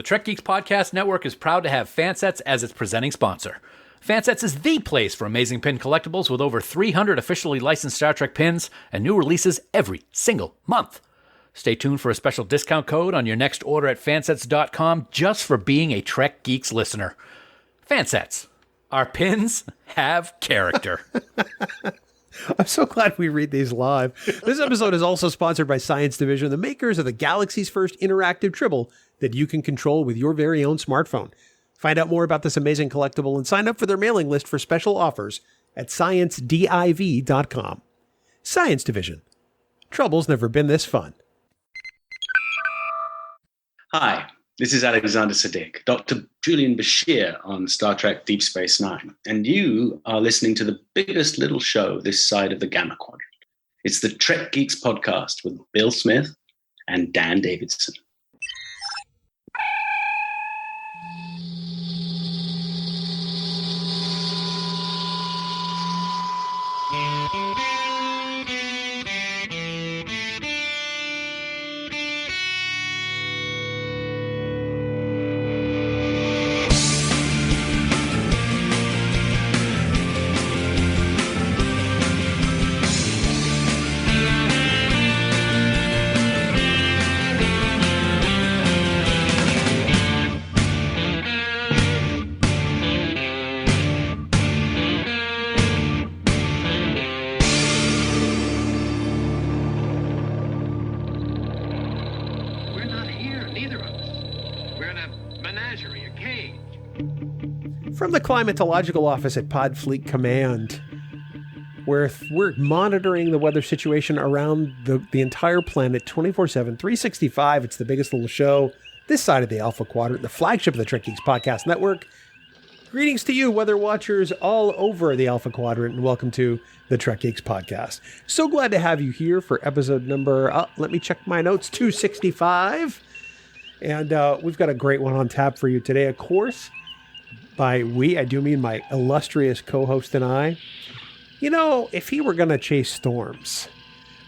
The Trek Geeks Podcast Network is proud to have Fansets as its presenting sponsor. Fansets is the place for amazing pin collectibles with over 300 officially licensed Star Trek pins and new releases every single month. Stay tuned for a special discount code on your next order at fansets.com just for being a Trek Geeks listener. Fansets. Our pins have character. I'm so glad we read these live. This episode is also sponsored by Science Division, the makers of the galaxy's first interactive tribble that you can control with your very own smartphone. Find out more about this amazing collectible and sign up for their mailing list for special offers at sciencediv.com. Science Division. Trouble's never been this fun. Hi, this is Alexander Siddiq, Dr. Julian Bashir on Star Trek Deep Space Nine, and you are listening to the biggest little show this side of the Gamma Quadrant. It's the Trek Geeks podcast with Bill Smith and Dan Davidson. From the climatological office at Podfleet Command, where we're monitoring the weather situation around the entire planet 24/7, 365. It's the biggest little show this side of the Alpha Quadrant, the flagship of the Trek Geeks Podcast Network. Greetings to you, weather watchers all over the Alpha Quadrant, and welcome to the Trek Geeks Podcast. So glad to have you here for episode number, let me check my notes, 265. And we've got a great one on tap for you today, of course. By we, I do mean my illustrious co-host and I. You know, if he were going to chase storms,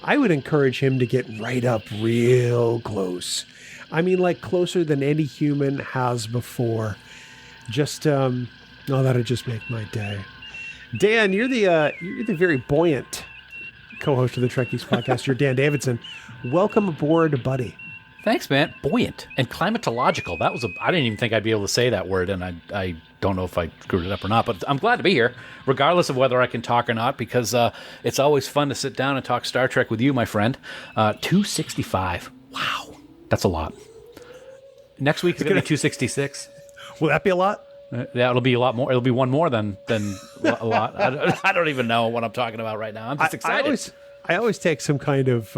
I would encourage him to get right up real close. I mean, like closer than any human has before. Just, that'd just make my day. Dan, you're the very buoyant co-host of the Trek Geeks Podcast. You're Dan Davidson. Welcome aboard, buddy. Thanks, man. Buoyant and climatological. I didn't even think I'd be able to say that word, and I don't know if I screwed it up or not, but I'm glad to be here, regardless of whether I can talk or not, because it's always fun to sit down and talk Star Trek with you, my friend. 265. Wow. That's a lot. Next week is going to be 266. Will that be a lot? Yeah, it'll be a lot more. It'll be one more than a lot. I don't even know what I'm talking about right now. I'm just excited. I always take some kind of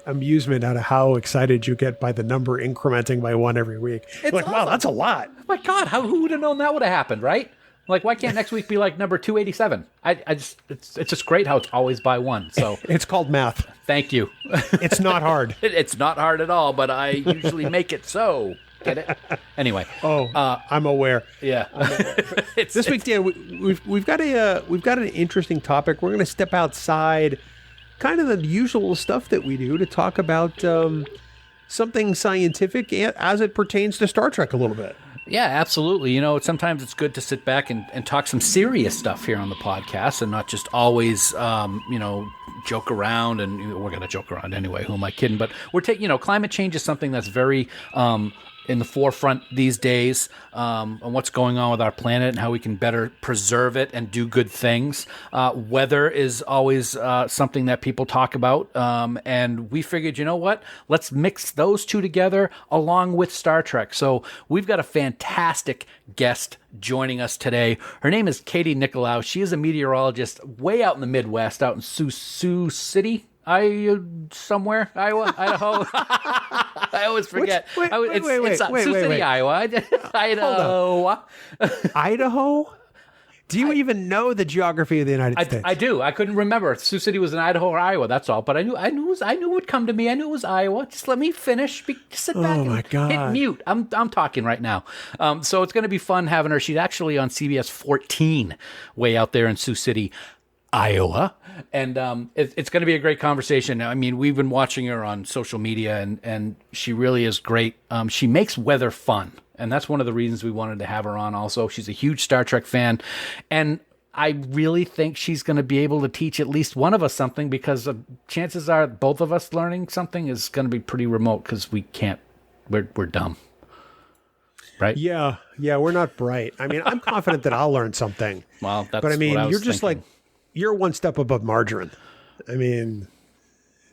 amusement out of how excited you get by the number incrementing by one every week. It's like, awesome. Wow, that's a lot. My God, who would have known that would have happened, right? Like, why can't next week be like number 287? It's just great how it's always by one. So it's called math. Thank you. It's not hard. It's not hard at all, but I usually make it so. Get it? Anyway. I'm aware. Yeah. This week, Dan, we've got an interesting topic. We're going to step outside kind of the usual stuff that we do to talk about something scientific as it pertains to Star Trek a little bit. Yeah, absolutely. You know, sometimes it's good to sit back and talk some serious stuff here on the podcast and not just always, joke around. And we're going to joke around anyway. Who am I kidding? But we're taking, climate change is something that's very in the forefront these days on what's going on with our planet and how we can better preserve it and do good things. Weather is always something that people talk about. And we figured, you know what? Let's mix those two together along with Star Trek. So we've got a fantastic guest joining us today. Her name is Katie Nickolaou. She is a meteorologist way out in the Midwest, out in Sioux City. Somewhere, Iowa, Idaho. I always forget. Wait, Sioux City, Iowa. Idaho. Idaho? Do you even know the geography of the United States? I do. I couldn't remember if Sioux City was in Idaho or Iowa. That's all. But I knew it would come to me. I knew it was Iowa. Just let me finish. Just sit back and hit mute. I'm talking right now. So it's going to be fun having her. She's actually on CBS 14, way out there in Sioux City, Iowa. And it's going to be a great conversation. I mean, we've been watching her on social media, and she really is great. She makes weather fun, and that's one of the reasons we wanted to have her on also. She's a huge Star Trek fan, and I really think she's going to be able to teach at least one of us something, because chances are both of us learning something is going to be pretty remote, because we're dumb. Right? Yeah, we're not bright. I mean, I'm confident that I'll learn something. Well, that's but I mean, what I was you're just thinking. you're one step above margarine. I mean,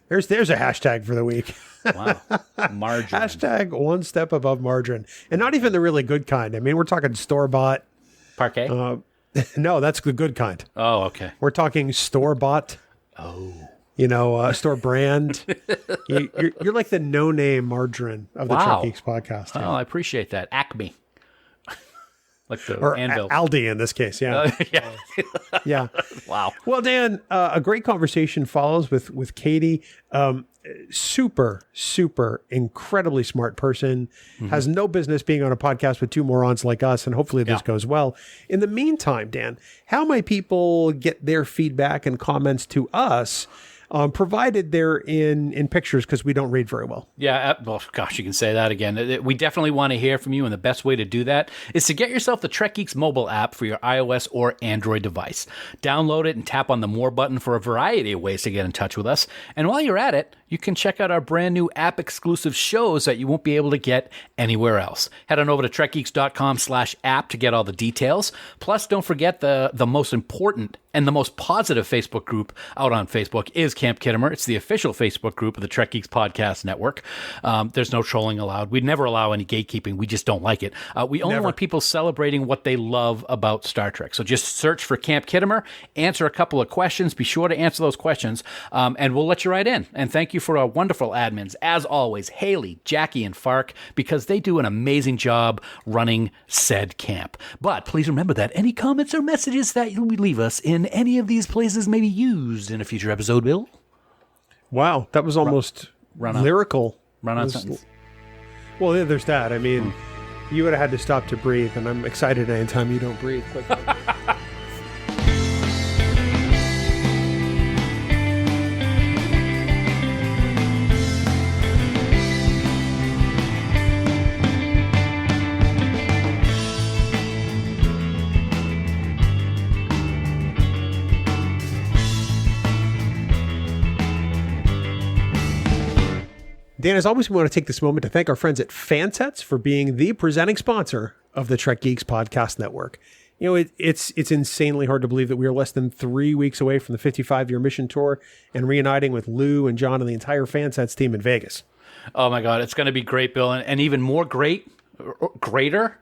there's a hashtag for the week. Wow, margarine. Hashtag one step above margarine, and not even the really good kind. I mean, we're talking store bought. Parquet? No, that's the good kind. Oh, okay. We're talking store bought. Oh. Store brand. You're like the no name margarine of the Trek Geeks podcast. Oh, Yeah. I appreciate that. Acme. Like the Or anvil. Aldi in this case. Yeah. Yeah. Yeah. Wow. Well, Dan, a great conversation follows with Katie. Super, incredibly smart person. Has no business being on a podcast with two morons like us, and hopefully this goes well. In the meantime, Dan, how might people get their feedback and comments to us, provided they're in pictures, because we don't read very well? Yeah, well, gosh, you can say that again. We definitely want to hear from you, and the best way to do that is to get yourself the Trek Geeks mobile app for your iOS or Android device. Download it and tap on the More button for a variety of ways to get in touch with us. And while you're at it, you can check out our brand new app-exclusive shows that you won't be able to get anywhere else. Head on over to trekgeeks.com/app to get all the details. Plus, don't forget the most important and the most positive Facebook group out on Facebook is Camp Kittimer. It's the official Facebook group of the Trek Geeks Podcast Network. There's no trolling allowed. We'd never allow any gatekeeping. We just don't like it. We only want people celebrating what they love about Star Trek. So just search for Camp Kittimer, answer a couple of questions. Be sure to answer those questions, and we'll let you right in. And thank you for our wonderful admins, as always, Haley, Jackie, and Fark, because they do an amazing job running said camp. But please remember that any comments or messages that you leave us in any of these places may be used in a future episode, Bill. Wow, that was almost lyrical. Run-on sentence. Well, yeah, there's that. I mean, you would have had to stop to breathe, and I'm excited anytime you don't breathe. Dan, as always, we want to take this moment to thank our friends at Fansets for being the presenting sponsor of the Trek Geeks Podcast Network. You know, it's insanely hard to believe that we are less than 3 weeks away from the 55-year mission tour and reuniting with Lou and John and the entire Fansets team in Vegas. Oh, my God. It's going to be great, Bill. And even more greater? Greater?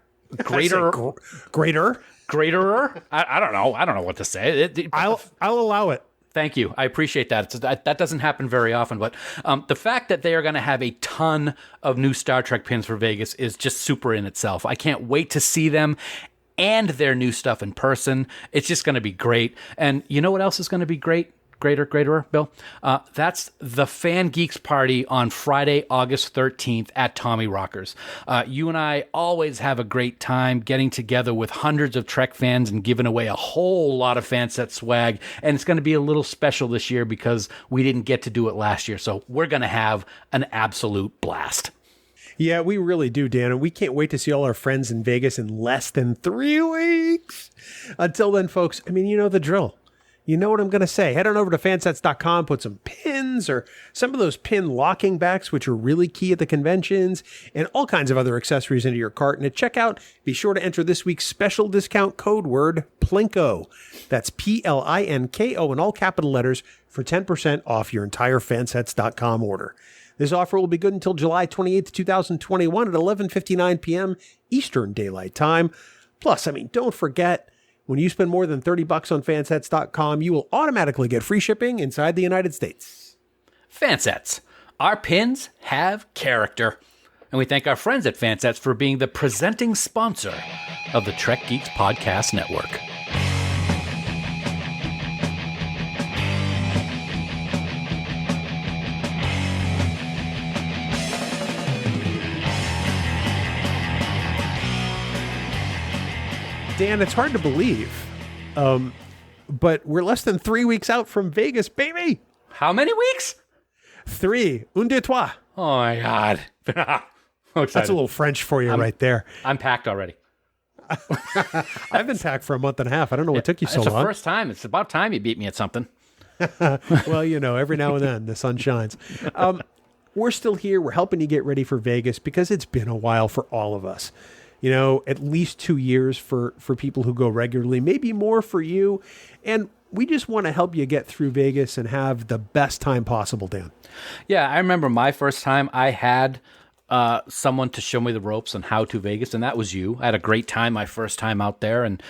I don't know. I don't know what to say. I'll allow it. Thank you. I appreciate that. That doesn't happen very often, but the fact that they are going to have a ton of new Star Trek pins for Vegas is just super in itself. I can't wait to see them and their new stuff in person. It's just going to be great. And you know what else is going to be greater, Bill? That's the Fan Geeks party on Friday, August 13th at Tommy Rockers. You and I always have a great time getting together with hundreds of Trek fans and giving away a whole lot of Fanset swag. And it's going to be a little special this year because we didn't get to do it last year. So we're going to have an absolute blast. Yeah, we really do, Dan. And we can't wait to see all our friends in Vegas in less than 3 weeks. Until then, folks, I mean, you know the drill. You know what I'm going to say. Head on over to fansets.com, put some pins or some of those pin locking backs, which are really key at the conventions, and all kinds of other accessories into your cart. And at checkout, be sure to enter this week's special discount code word, Plinko. That's Plinko in all capital letters for 10% off your entire fansets.com order. This offer will be good until July 28th, 2021 at 11:59 p.m. Eastern Daylight Time. Plus, I mean, don't forget, when you spend more than $30 on fansets.com, you will automatically get free shipping inside the United States. Fansets. Our pins have character. And we thank our friends at Fansets for being the presenting sponsor of the Trek Geeks Podcast Network. Dan, it's hard to believe. but we're less than 3 weeks out from Vegas, baby. How many weeks? 3. Un, deux, trois. Oh my God. So excited. That's a little French for you right there. I'm packed already. I've been packed for a month and a half. I don't know what took you so It's long. the first time. It's about time you beat me at something. Well, every now and then the sun shines. We're still here. We're helping you get ready for Vegas because it's been a while for all of us. At least 2 years for people who go regularly, maybe more for you. And we just want to help you get through Vegas and have the best time possible, Dan. Yeah, I remember my first time I had someone to show me the ropes on how to Vegas, and that was you. I had a great time my first time out there, and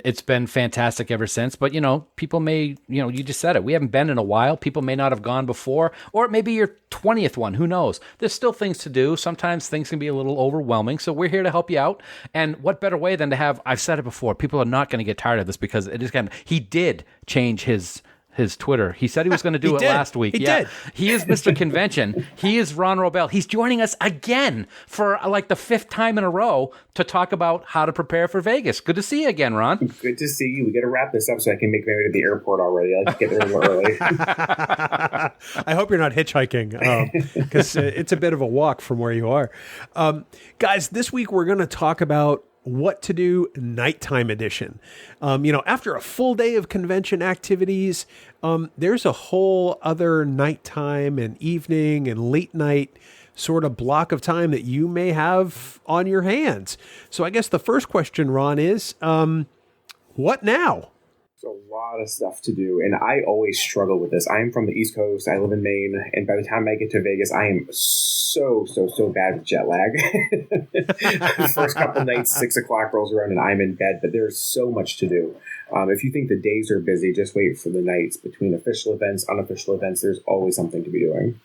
it's been fantastic ever since. But, people may, you just said it. We haven't been in a while. People may not have gone before, or it may be your 20th one. Who knows? There's still things to do. Sometimes things can be a little overwhelming, so we're here to help you out. And what better way than to have, I've said it before, people are not going to get tired of this because it is kind of, he did change his Twitter. He said he was going to do it last week. He did. He is Mr. Convention. He is Ron Wrobel. He's joining us again for like the 5th time in a row to talk about how to prepare for Vegas. Good to see you again, Ron. Good to see you. We got to wrap this up so I can make my way to the airport already. I like to get there a little early. I hope you're not hitchhiking because it's a bit of a walk from where you are. Guys, this week we're going to talk about what to do nighttime edition. After a full day of convention activities, there's a whole other nighttime and evening and late night sort of block of time that you may have on your hands. So I guess the first question, Ron, is what now? There's a lot of stuff to do, and I always struggle with this. I'm from the East Coast. I live in Maine, and by the time I get to Vegas, I am so bad with jet lag. The first couple nights, 6 o'clock rolls around, and I'm in bed, but there's so much to do. If you think the days are busy, just wait for the nights. Between official events, unofficial events, there's always something to be doing.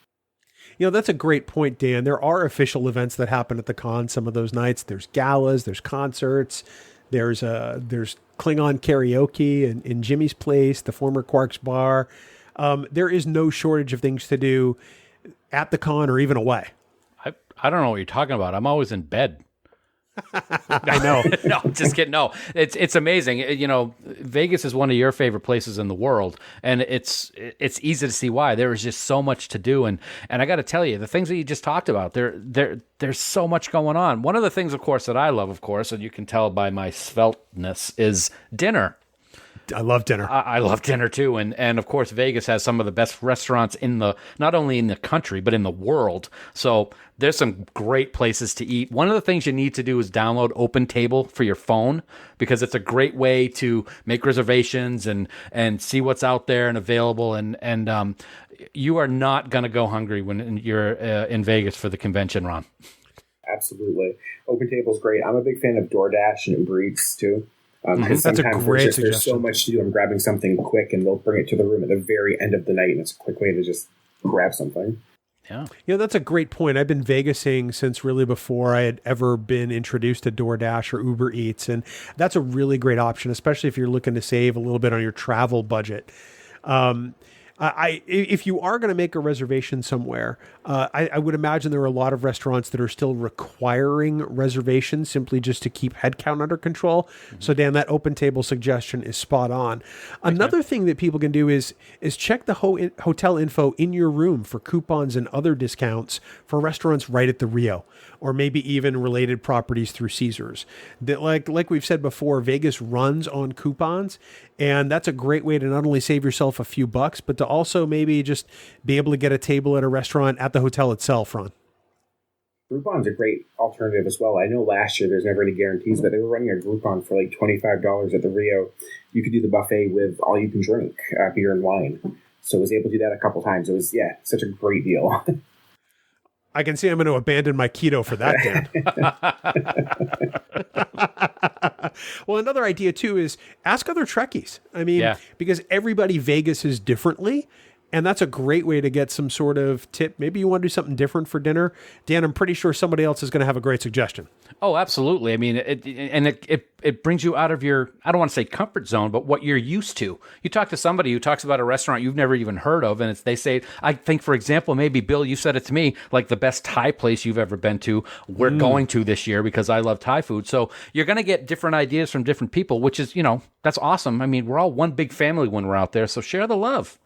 That's a great point, Dan. There are official events that happen at the con some of those nights. There's galas, there's concerts, there's Klingon karaoke in Jimmy's Place, the former Quark's Bar. There is no shortage of things to do at the con or even away. I don't know what you're talking about. I'm always in bed. I know. No, just kidding. No, it's amazing. Vegas is one of your favorite places in the world, and it's easy to see why. There is just so much to do, and I got to tell you, the things that you just talked about, there's so much going on. One of the things, of course, that I love, of course, and you can tell by my svelteness, is dinner. I love dinner. I love dinner too, and of course Vegas has some of the best restaurants not only in the country but in the world. So there's some great places to eat. One of the things you need to do is download Open Table for your phone because it's a great way to make reservations and see what's out there and available. And you are not going to go hungry when you're in Vegas for the convention, Ron. Absolutely, Open Table is great. I'm a big fan of DoorDash and Uber Eats too. That's a great suggestion. There's so much to do. I'm grabbing something quick, and they'll bring it to the room at the very end of the night, and it's a quick way to just grab something. Yeah. That's a great point. I've been Vegasing since really before I had ever been introduced to DoorDash or Uber Eats, and that's a really great option, especially if you're looking to save a little bit on your travel budget. If you are going to make a reservation somewhere, I would imagine there are a lot of restaurants that are still requiring reservations simply just to keep headcount under control. Mm-hmm. So, Dan, that Open Table suggestion is spot on. Another thing that people can do is check the hotel info in your room for coupons and other discounts for restaurants right at the Rio, or maybe even related properties through Caesars. Like we've said before, Vegas runs on coupons, and that's a great way to not only save yourself a few bucks, but to also maybe just be able to get a table at a restaurant at the hotel itself, Ron. Groupon's a great alternative as well. I know last year there's never any guarantees, but they were running a Groupon for like $25 at the Rio. You could do the buffet with all you can drink, beer and wine. So I was able to do that a couple times. It was, such a great deal. I can see I'm going to abandon my keto for that, Dan. Well, another idea, too, is ask other Trekkies. I mean, because everybody Vegas is differently. And that's a great way to get some sort of tip. Maybe you want to do something different for dinner. Dan, I'm pretty sure somebody else is going to have a great suggestion. Oh, absolutely. I mean, it brings you out of your, I don't want to say comfort zone, but what you're used to. You talk to somebody who talks about a restaurant you've never even heard of, and they say, I think, for example, maybe, Bill, you said it to me, like the best Thai place you've ever been to, we're going to this year because I love Thai food. So you're going to get different ideas from different people, which is, that's awesome. I mean, we're all one big family when we're out there, so share the love.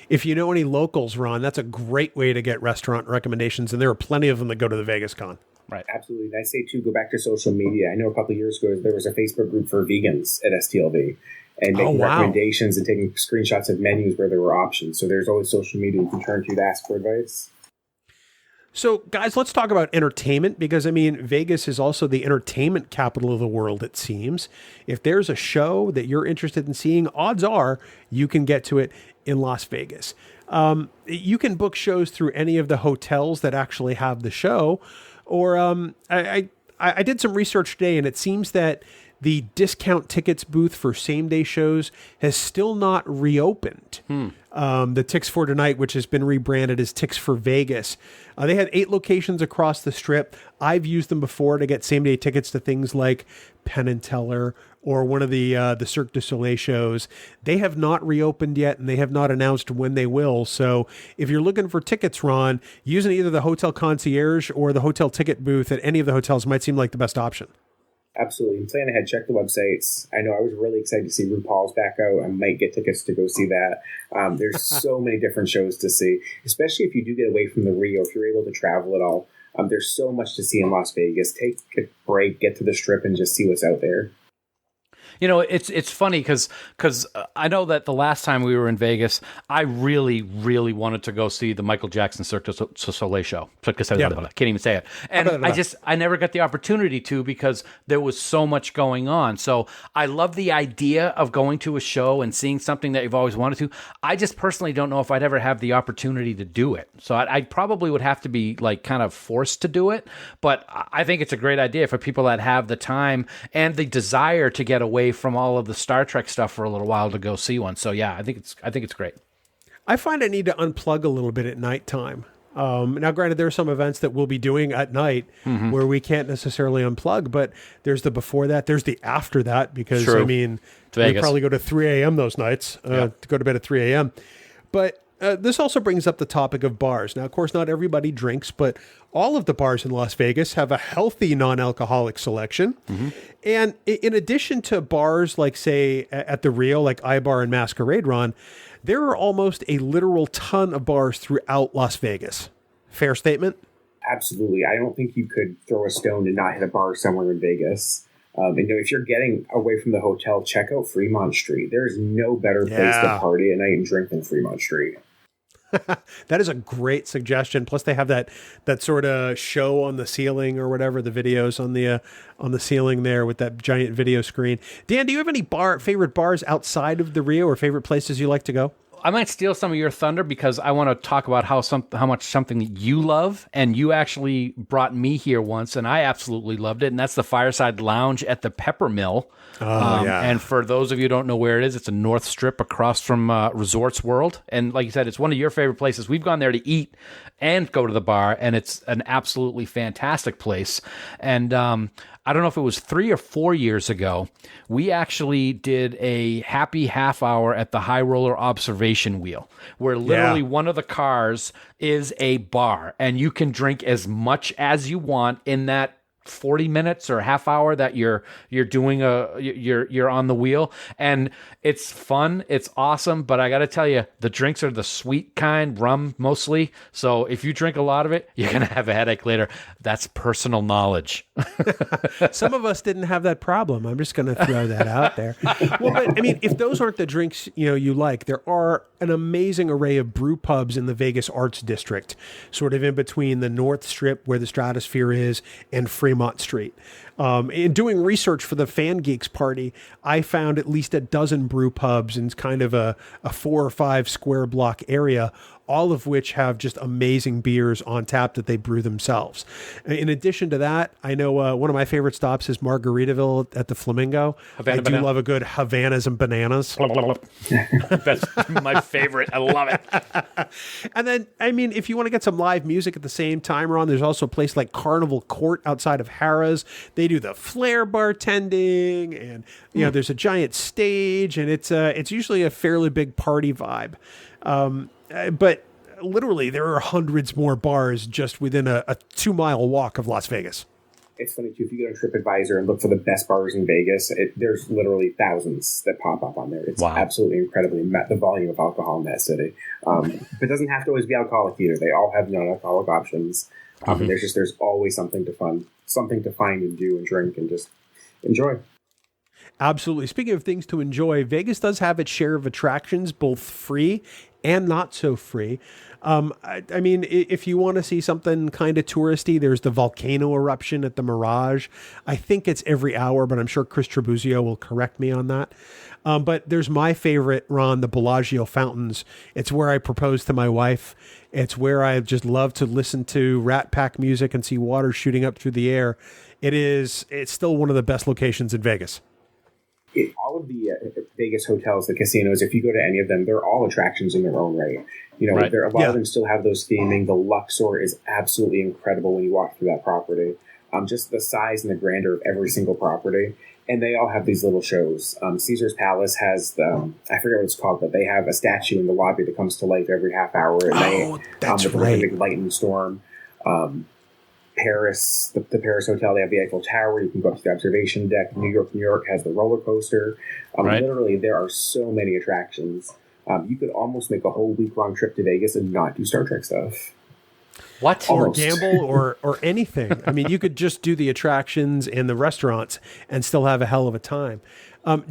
If you know any locals, Ron, that's a great way to get restaurant recommendations, and there are plenty of them that go to the Vegas Con. Right. Absolutely. And I say, too, go back to social media. I know a couple of years ago, there was a Facebook group for vegans at STLV and making recommendations and taking screenshots of menus where there were options. So there's always social media you can turn to ask for advice. So, guys, let's talk about entertainment because, I mean, Vegas is also the entertainment capital of the world, it seems. If there's a show that you're interested in seeing, odds are you can get to it in Las Vegas. You can book shows through any of the hotels that actually have the show. Or I did some research today, and it seems that the discount tickets booth for same-day shows has still not reopened. The Tix for Tonight, which has been rebranded as Tix for Vegas. They have 8 locations across the Strip. I've used them before to get same-day tickets to things like Penn and Teller or one of the Cirque du Soleil shows. They have not reopened yet, and they have not announced when they will. So if you're looking for tickets, Ron, using either the hotel concierge or the hotel ticket booth at any of the hotels might seem like the best option. Absolutely. Plan ahead, check the websites. I know I was really excited to see RuPaul's back out. I might get tickets to go see that. There's so many different shows to see, especially if you do get away from the Rio, if you're able to travel at all. There's so much to see in Las Vegas. Take a break, get to the Strip, and just see what's out there. It's funny because I know that the last time we were in Vegas, I really, really wanted to go see the Michael Jackson Cirque du Soleil show. I can't even say it. And I never got the opportunity to because there was so much going on. So I love the idea of going to a show and seeing something that you've always wanted to. I just personally don't know if I'd ever have the opportunity to do it. So I probably would have to be like kind of forced to do it. But I think it's a great idea for people that have the time and the desire to get away from all of the Star Trek stuff for a little while to go see one. So yeah, I think it's great. I find I need to unplug a little bit at nighttime. Now, granted, there are some events that we'll be doing at night where we can't necessarily unplug, but there's the before that, there's the after that, because I mean, we probably go to 3 a.m. those nights to go to bed at 3 a.m. But this also brings up the topic of bars. Now, of course, not everybody drinks, but all of the bars in Las Vegas have a healthy non-alcoholic selection. And in addition to bars like, say, at the Rio, like iBar and Masquerade, Ron, there are almost a literal ton of bars throughout Las Vegas. Fair statement? Absolutely. I don't think you could throw a stone and not hit a bar somewhere in Vegas. And if you're getting away from the hotel, check out Fremont Street. There is no better place to party at night and drink than Fremont Street. That is a great suggestion. Plus, they have that sort of show on the ceiling or whatever, the videos on the ceiling there with that giant video screen. Dan, do you have any favorite bars outside of the Rio or favorite places you like to go? I might steal some of your thunder because I want to talk about how much something that you love, and you actually brought me here once, and I absolutely loved it, and that's the Fireside Lounge at the Pepper Mill. And for those of you who don't know where it is, it's a North Strip across from Resorts World, and like you said, it's one of your favorite places. We've gone there to eat and go to the bar, and it's an absolutely fantastic place. And I don't know if it was 3 or 4 years ago, we actually did a happy half hour at the High Roller Observation Wheel, where literally one of the cars is a bar, and you can drink as much as you want in that 40 minutes or half hour that you're doing you're on the wheel, and it's fun, it's awesome. But I got to tell you, the drinks are the sweet kind, rum mostly. So if you drink a lot of it, you're gonna have a headache later. That's personal knowledge. Some of us didn't have that problem. I'm just gonna throw that out there. Well, but I mean, if those aren't the drinks you like, there are an amazing array of brew pubs in the Vegas Arts District, sort of in between the North Strip where the Stratosphere is and Fremont Street. In doing research for the Fan Geeks party, I found at least a dozen brew pubs in kind of a 4 or 5 square block area, all of which have just amazing beers on tap that they brew themselves. In addition to that, I know one of my favorite stops is Margaritaville at the Flamingo. I do love a good Havanas and bananas. That's my favorite. I love it. And then, I mean, if you want to get some live music at the same time, Ron, there's also a place like Carnival Court outside of Harrah's. They do the flair bartending, and there's a giant stage, and it's usually a fairly big party vibe. But literally, there are hundreds more bars just within a 2-mile walk of Las Vegas. It's funny, too, if you go to TripAdvisor and look for the best bars in Vegas, there's literally thousands that pop up on there. It's absolutely incredibly the volume of alcohol in that city. But it doesn't have to always be alcoholic either. They all have non-alcoholic options. There's always something to find and do and drink and just enjoy. Absolutely. Speaking of things to enjoy, Vegas does have its share of attractions, both free and not so free. I mean, if you want to see something kind of touristy, there's the volcano eruption at the Mirage. I think it's every hour, but I'm sure Chris Trabuzio will correct me on that. But there's my favorite, Ron, the Bellagio fountains. It's where I proposed to my wife. It's where I just love to listen to Rat Pack music and see water shooting up through the air. It's still one of the best locations in Vegas. All of the Vegas hotels, the casinos, if you go to any of them, they're all attractions in their own right. A lot of them still have those theming. The Luxor is absolutely incredible when you walk through that property. Just the size and the grandeur of every single property. And they all have these little shows. Caesar's Palace has I forget what it's called, but they have a statue in the lobby that comes to life every half hour. And that's with right. a big lightning storm. Paris, the Paris Hotel, they have the Eiffel Tower. You can go up to the observation deck. New York has the roller coaster. Literally, there are so many attractions. You could almost make a whole week-long trip to Vegas and not do Star Trek stuff. What? Almost. Or gamble or anything. I mean, you could just do the attractions and the restaurants and still have a hell of a time.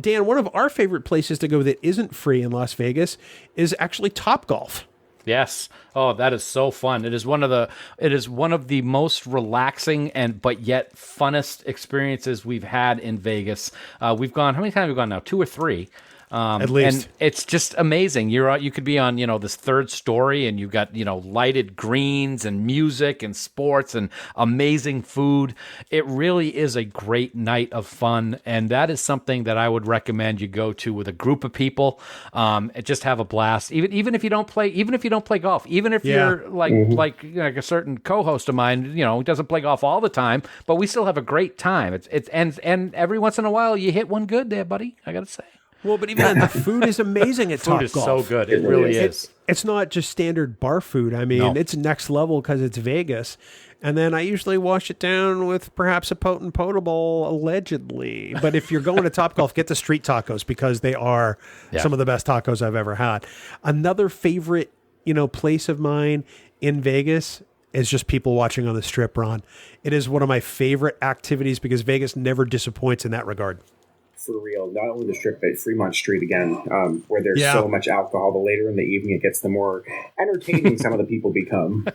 Dan, one of our favorite places to go that isn't free in Las Vegas is actually Topgolf. Yes. Oh, that is so fun. It is one of the most relaxing but yet funnest experiences we've had in Vegas. We've gone, how many times have we gone now? 2 or 3. At least. And it's just amazing. You could be on, this third story and you've got, lighted greens and music and sports and amazing food. It really is a great night of fun. And that is something that I would recommend you go to with a group of people, and just have a blast. Even if you don't play golf, even if you're like a certain co-host of mine, who doesn't play golf all the time, but we still have a great time. And every once in a while you hit one good there, buddy. I got to say. Well, but even the food is amazing at Topgolf. Food is so good. It really is. It's not just standard bar food. I mean, it's next level because it's Vegas. And then I usually wash it down with perhaps a potent potable, allegedly. But if you're going to Topgolf, get the street tacos because they are some of the best tacos I've ever had. Another favorite, place of mine in Vegas is just people watching on the Strip, Ron. It is one of my favorite activities because Vegas never disappoints in that regard. For real, not only the Strip, but Fremont Street again, where there's so much alcohol. The later in the evening it gets, the more entertaining some of the people become.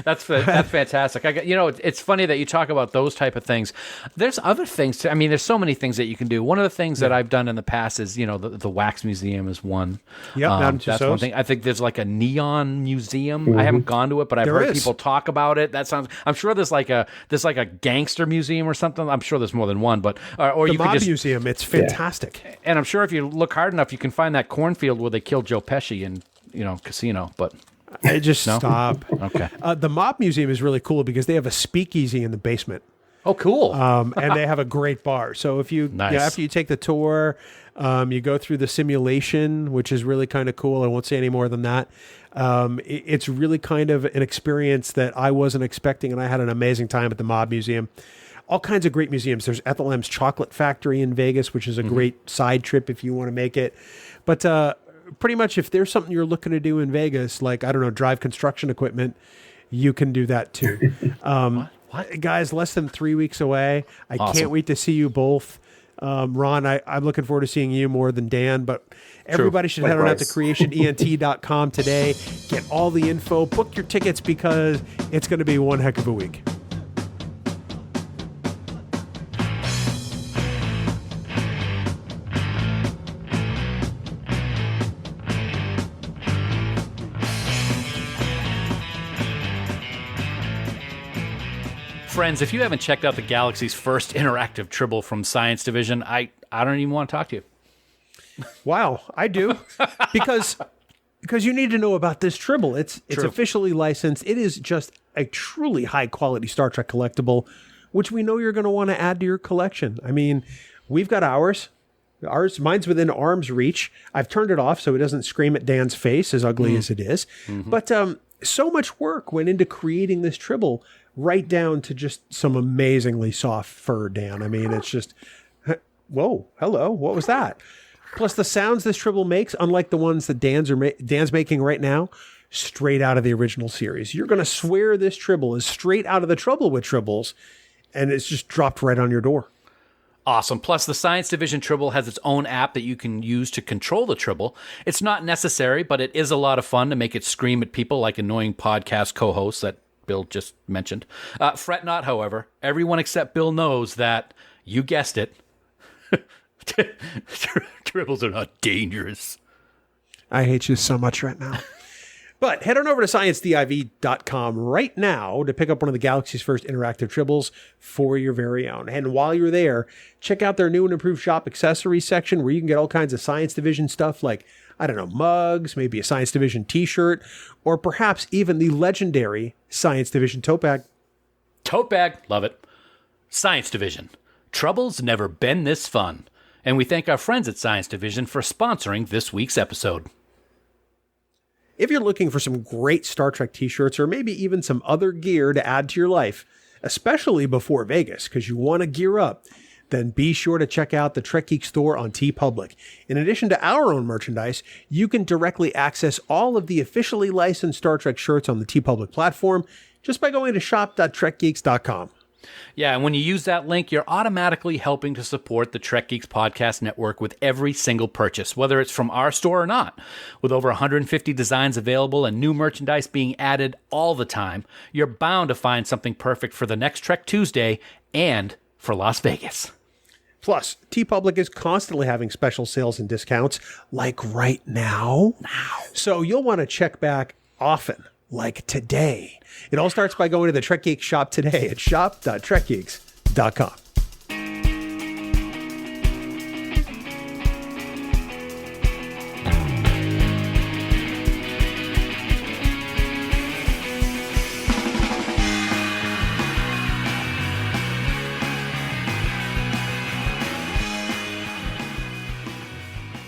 That's fantastic. It's funny that you talk about those type of things. There's other things too. I mean, there's so many things that you can do. One of the things that I've done in the past is, the Wax Museum is one. Yep, that's one thing. I think there's like a neon museum. I haven't gone to it, but I've heard people talk about it. I'm sure there's like a gangster museum or something. I'm sure there's more than one, but or the you Mob could just, Museum. It's fantastic. And I'm sure if you look hard enough, you can find that cornfield where they killed Joe Pesci in Casino, but. Stop. Okay. The Mob Museum is really cool because they have a speakeasy in the basement. Oh, cool. And they have a great bar. So if you, after you take the tour, you go through the simulation, which is really kind of cool. I won't say any more than that. It's really kind of an experience that I wasn't expecting, and I had an amazing time at the Mob Museum. All kinds of great museums. There's Ethel M's Chocolate Factory in Vegas, which is a great side trip if you want to make it. But pretty much if there's something you're looking to do in Vegas, like, I don't know, drive construction equipment, you can do that too. What? Guys, less than 3 weeks away. I can't wait to see you both. Ron, I'm looking forward to seeing you more than Dan, but everybody should head on out to creationent.com today. Get all the info, book your tickets because it's going to be one heck of a week. Friends, if you haven't checked out the galaxy's first interactive Tribble from Science Division, I don't even want to talk to you. Wow, I do. because you need to know about this Tribble. It's officially licensed. It is just a truly high-quality Star Trek collectible, which we know you're going to want to add to your collection. I mean, we've got ours. Mine's within arm's reach. I've turned it off so it doesn't scream at Dan's face, as ugly as it is. Mm-hmm. But so much work went into creating this Tribble, right down to just some amazingly soft fur, Dan. I mean, it's just, whoa, hello, what was that? Plus the sounds this Tribble makes, unlike the ones that Dan's making right now, straight out of the original series. You're going to swear this Tribble is straight out of the Trouble with Tribbles, and it's just dropped right on your door. Awesome. Plus, the Science Division Tribble has its own app that you can use to control the Tribble. It's not necessary, but it is a lot of fun to make it scream at people like annoying podcast co-hosts that Bill just mentioned. Fret not, however. Everyone except Bill knows that, you guessed it, Tribbles are not dangerous. I hate you so much right now. But head on over to sciencediv.com right now to pick up one of the galaxy's first interactive Tribbles for your very own. And while you're there, check out their new and improved shop accessories section where you can get all kinds of Science Division stuff like, I don't know, mugs, maybe a Science Division t-shirt, or perhaps even the legendary Science Division tote bag. Tote bag, love it. Science Division. Trouble's never been this fun. And we thank our friends at Science Division for sponsoring this week's episode. If you're looking for some great Star Trek t-shirts or maybe even some other gear to add to your life, especially before Vegas, because you want to gear up, then be sure to check out the Trek Geek store on TeePublic. In addition to our own merchandise, you can directly access all of the officially licensed Star Trek shirts on the TeePublic platform just by going to shop.trekgeeks.com. Yeah, and when you use that link, you're automatically helping to support the Trek Geeks podcast network with every single purchase, whether it's from our store or not. With over 150 designs available and new merchandise being added all the time, you're bound to find something perfect for the next Trek Tuesday and for Las Vegas. Plus, TeePublic is constantly having special sales and discounts, like right now. So you'll want to check back often, like today. It all starts by going to the Trek Geeks shop today at shop.trekgeeks.com.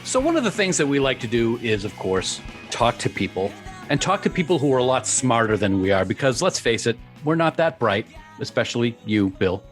So one of the things that we like to do is, of course, talk to people. And talk to people who are a lot smarter than we are, because let's face it, we're not that bright, especially you, Bill.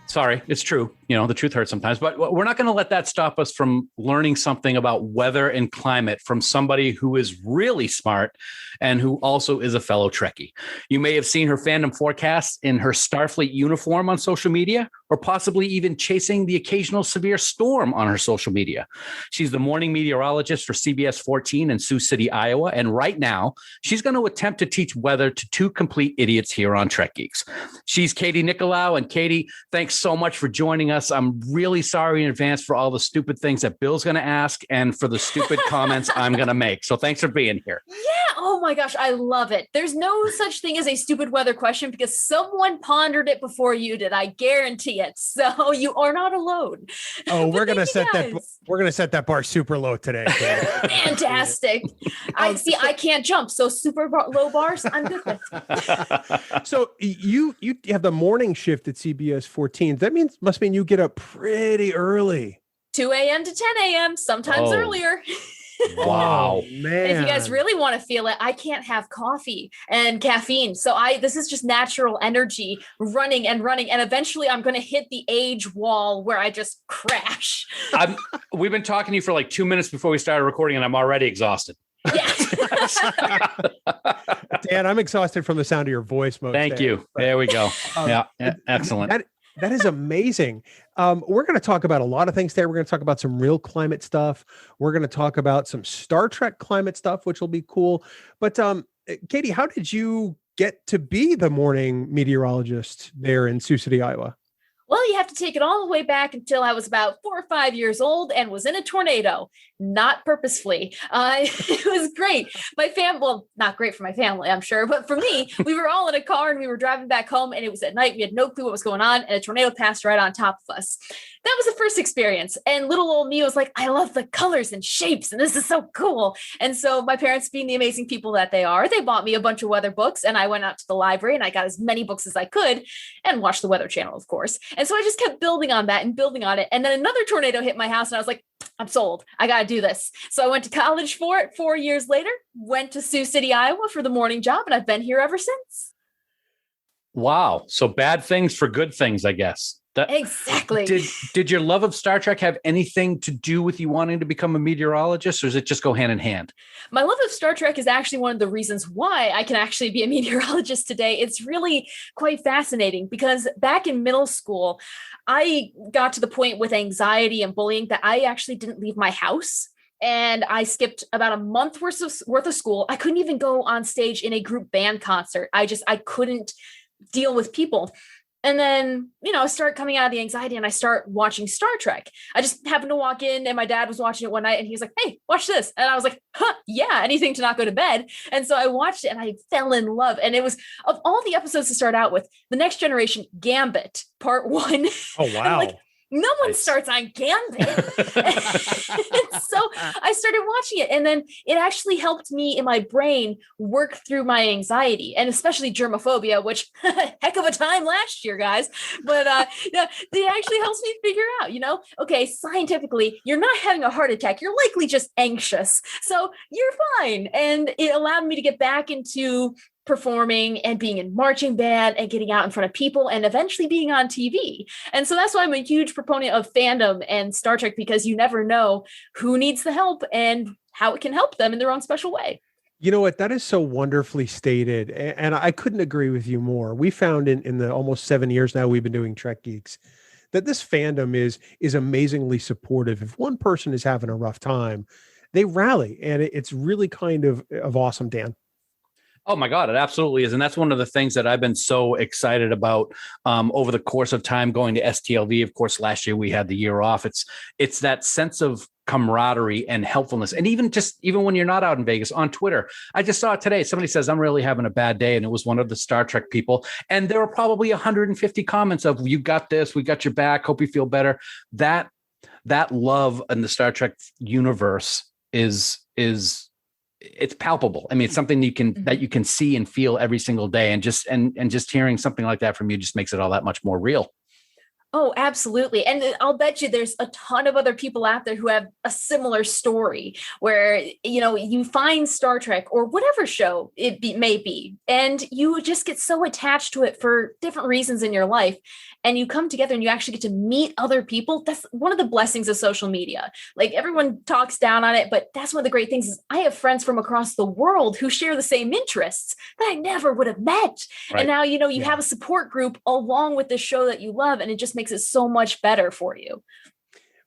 Sorry, it's true. You know, the truth hurts sometimes, but we're not going to let that stop us from learning something about weather and climate from somebody who is really smart and who also is a fellow Trekkie. You may have seen her fandom forecasts in her Starfleet uniform on social media, or possibly even chasing the occasional severe storm on her social media. She's the morning meteorologist for CBS 14 in Sioux City, Iowa. And right now, she's going to attempt to teach weather to two complete idiots here on Trek Geeks. She's Katie Nickolaou. And Katie, thanks so much for joining us. I'm really sorry in advance for all the stupid things that Bill's going to ask and for the stupid comments I'm going to make. So thanks for being here. Yeah. Oh my gosh. I love it. There's no such thing as a stupid weather question because someone pondered it before you did. I guarantee it. So you are not alone. Oh, we're going to set that bar super low today. Fantastic. I can't jump. So super low bars, I'm good with. So you have the morning shift at CBS 14. That must mean you get up pretty early. 2 a.m. to 10 a.m. Sometimes earlier. Wow, man. And if you guys really want to feel it, I can't have coffee and caffeine. So this is just natural energy running. And eventually I'm going to hit the age wall where I just crash. We've been talking to you for like 2 minutes before we started recording and I'm already exhausted. Yeah. Dan, I'm exhausted from the sound of your voice. Thank you. There we go. Yeah, excellent. That is amazing. We're going to talk about a lot of things today. We're going to talk about some real climate stuff. We're going to talk about some Star Trek climate stuff, which will be cool. But Katie, how did you get to be the morning meteorologist there in Sioux City, Iowa? Well, you have to take it all the way back until I was about 4 or 5 years old and was in a tornado, not purposefully. It was great. My family, well, not great for my family, I'm sure, but for me, we were all in a car and we were driving back home, and it was at night. We had no clue what was going on, and a tornado passed right on top of us. That was the first experience. And little old me was like, I love the colors and shapes, and this is so cool. And so my parents, being the amazing people that they are, they bought me a bunch of weather books, and I went out to the library and I got as many books as I could and watched the Weather Channel, of course. And so I just kept building on that and building on it. And then another tornado hit my house, and I was like, I'm sold. I got to do this. So I went to college for it 4 years later, went to Sioux City, Iowa for the morning job, and I've been here ever since. Wow. So bad things for good things, I guess. Exactly. Did your love of Star Trek have anything to do with you wanting to become a meteorologist, or does it just go hand in hand? My love of Star Trek is actually one of the reasons why I can actually be a meteorologist today. It's really quite fascinating because back in middle school, I got to the point with anxiety and bullying that I actually didn't leave my house. And I skipped about a month worth of school. I couldn't even go on stage in a group band concert. I couldn't deal with people. And then, I start coming out of the anxiety and I start watching Star Trek. I just happened to walk in and my dad was watching it one night and he was like, hey, watch this. And I was like, yeah, anything to not go to bed. And so I watched it and I fell in love. And it was, of all the episodes to start out with, The Next Generation, Gambit, part 1. Oh, wow. No one starts on Gambit. So I started watching it, and then it actually helped me in my brain work through my anxiety, and especially germophobia, which heck of a time last year, guys. But it actually helps me figure out, okay, scientifically, you're not having a heart attack. You're likely just anxious. So you're fine. And it allowed me to get back into performing and being in marching band and getting out in front of people and eventually being on TV. And so that's why I'm a huge proponent of fandom and Star Trek, because you never know who needs the help and how it can help them in their own special way. You know what? That is so wonderfully stated. And I couldn't agree with you more. We found in the almost 7 years now we've been doing Trek Geeks that this fandom is amazingly supportive. If one person is having a rough time, they rally. And it's really kind of awesome, Dan. Oh my God, it absolutely is. And that's one of the things that I've been so excited about over the course of time going to STLV. Of course, last year we had the year off. It's that sense of camaraderie and helpfulness. And even when you're not out in Vegas, on Twitter, I just saw it today. Somebody says, I'm really having a bad day. And it was one of the Star Trek people. And there were probably 150 comments of, you got this, we got your back, hope you feel better. That love in the Star Trek universe is it's palpable. I mean, it's something that you can see and feel every single day. And just hearing something like that from you just makes it all that much more real. Oh, absolutely. And I'll bet you there's a ton of other people out there who have a similar story where, you find Star Trek or whatever show may be, and you just get so attached to it for different reasons in your life. And you come together and you actually get to meet other people. That's one of the blessings of social media. Like, everyone talks down on it, but that's one of the great things is I have friends from across the world who share the same interests that I never would have met. Right. And now, you have a support group along with the show that you love, and it just makes it so much better for you.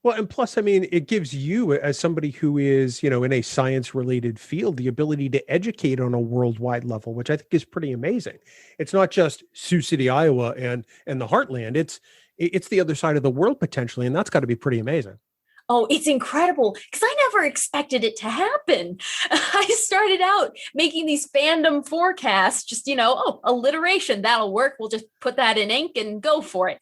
Well, and plus, I mean, it gives you, as somebody who is, in a science-related field, the ability to educate on a worldwide level, which I think is pretty amazing. It's not just Sioux City, Iowa, and the Heartland. It's the other side of the world potentially, and that's got to be pretty amazing. Oh, it's incredible because I never expected it to happen. I started out making these fandom forecasts, just, alliteration, that'll work. We'll just put that in ink and go for it.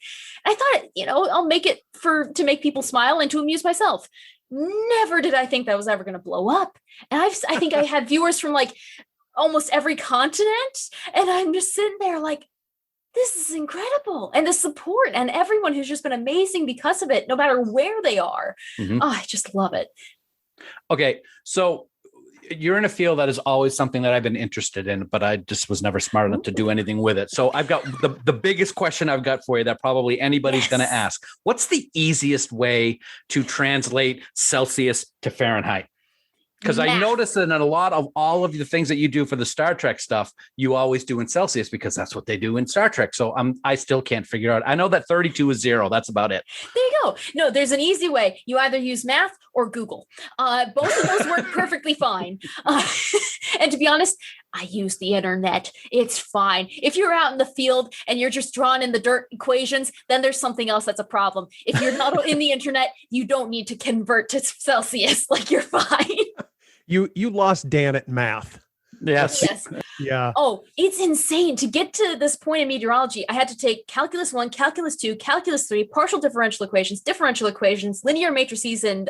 I thought, I'll make it to make people smile and to amuse myself. Never did I think that was ever going to blow up. And I think I had viewers from like almost every continent. And I'm just sitting there like, this is incredible. And the support and everyone who's just been amazing because of it, no matter where they are. Mm-hmm. Oh, I just love it. Okay. So you're in a field that is always something that I've been interested in, but I just was never smart enough to do anything with it. So I've got the biggest question I've got for you that probably anybody's going to ask. What's the easiest way to translate Celsius to Fahrenheit? Because I noticed that in a lot of all of the things that you do for the Star Trek stuff, you always do in Celsius because that's what they do in Star Trek. So I still can't figure out. I know that 32 is 0. That's about it. There you go. No, there's an easy way. You either use math or Google. Both of those work perfectly fine. And to be honest, I use the internet. It's fine. If you're out in the field and you're just drawing in the dirt equations, then there's something else that's a problem. If you're not in the internet, you don't need to convert to Celsius. Like, you're fine. You lost Dan at math. Yes. Yes. Yeah. Oh, it's insane. To get to this point in meteorology, I had to take calculus 1, calculus 2, calculus 3, partial differential equations, linear matrices, and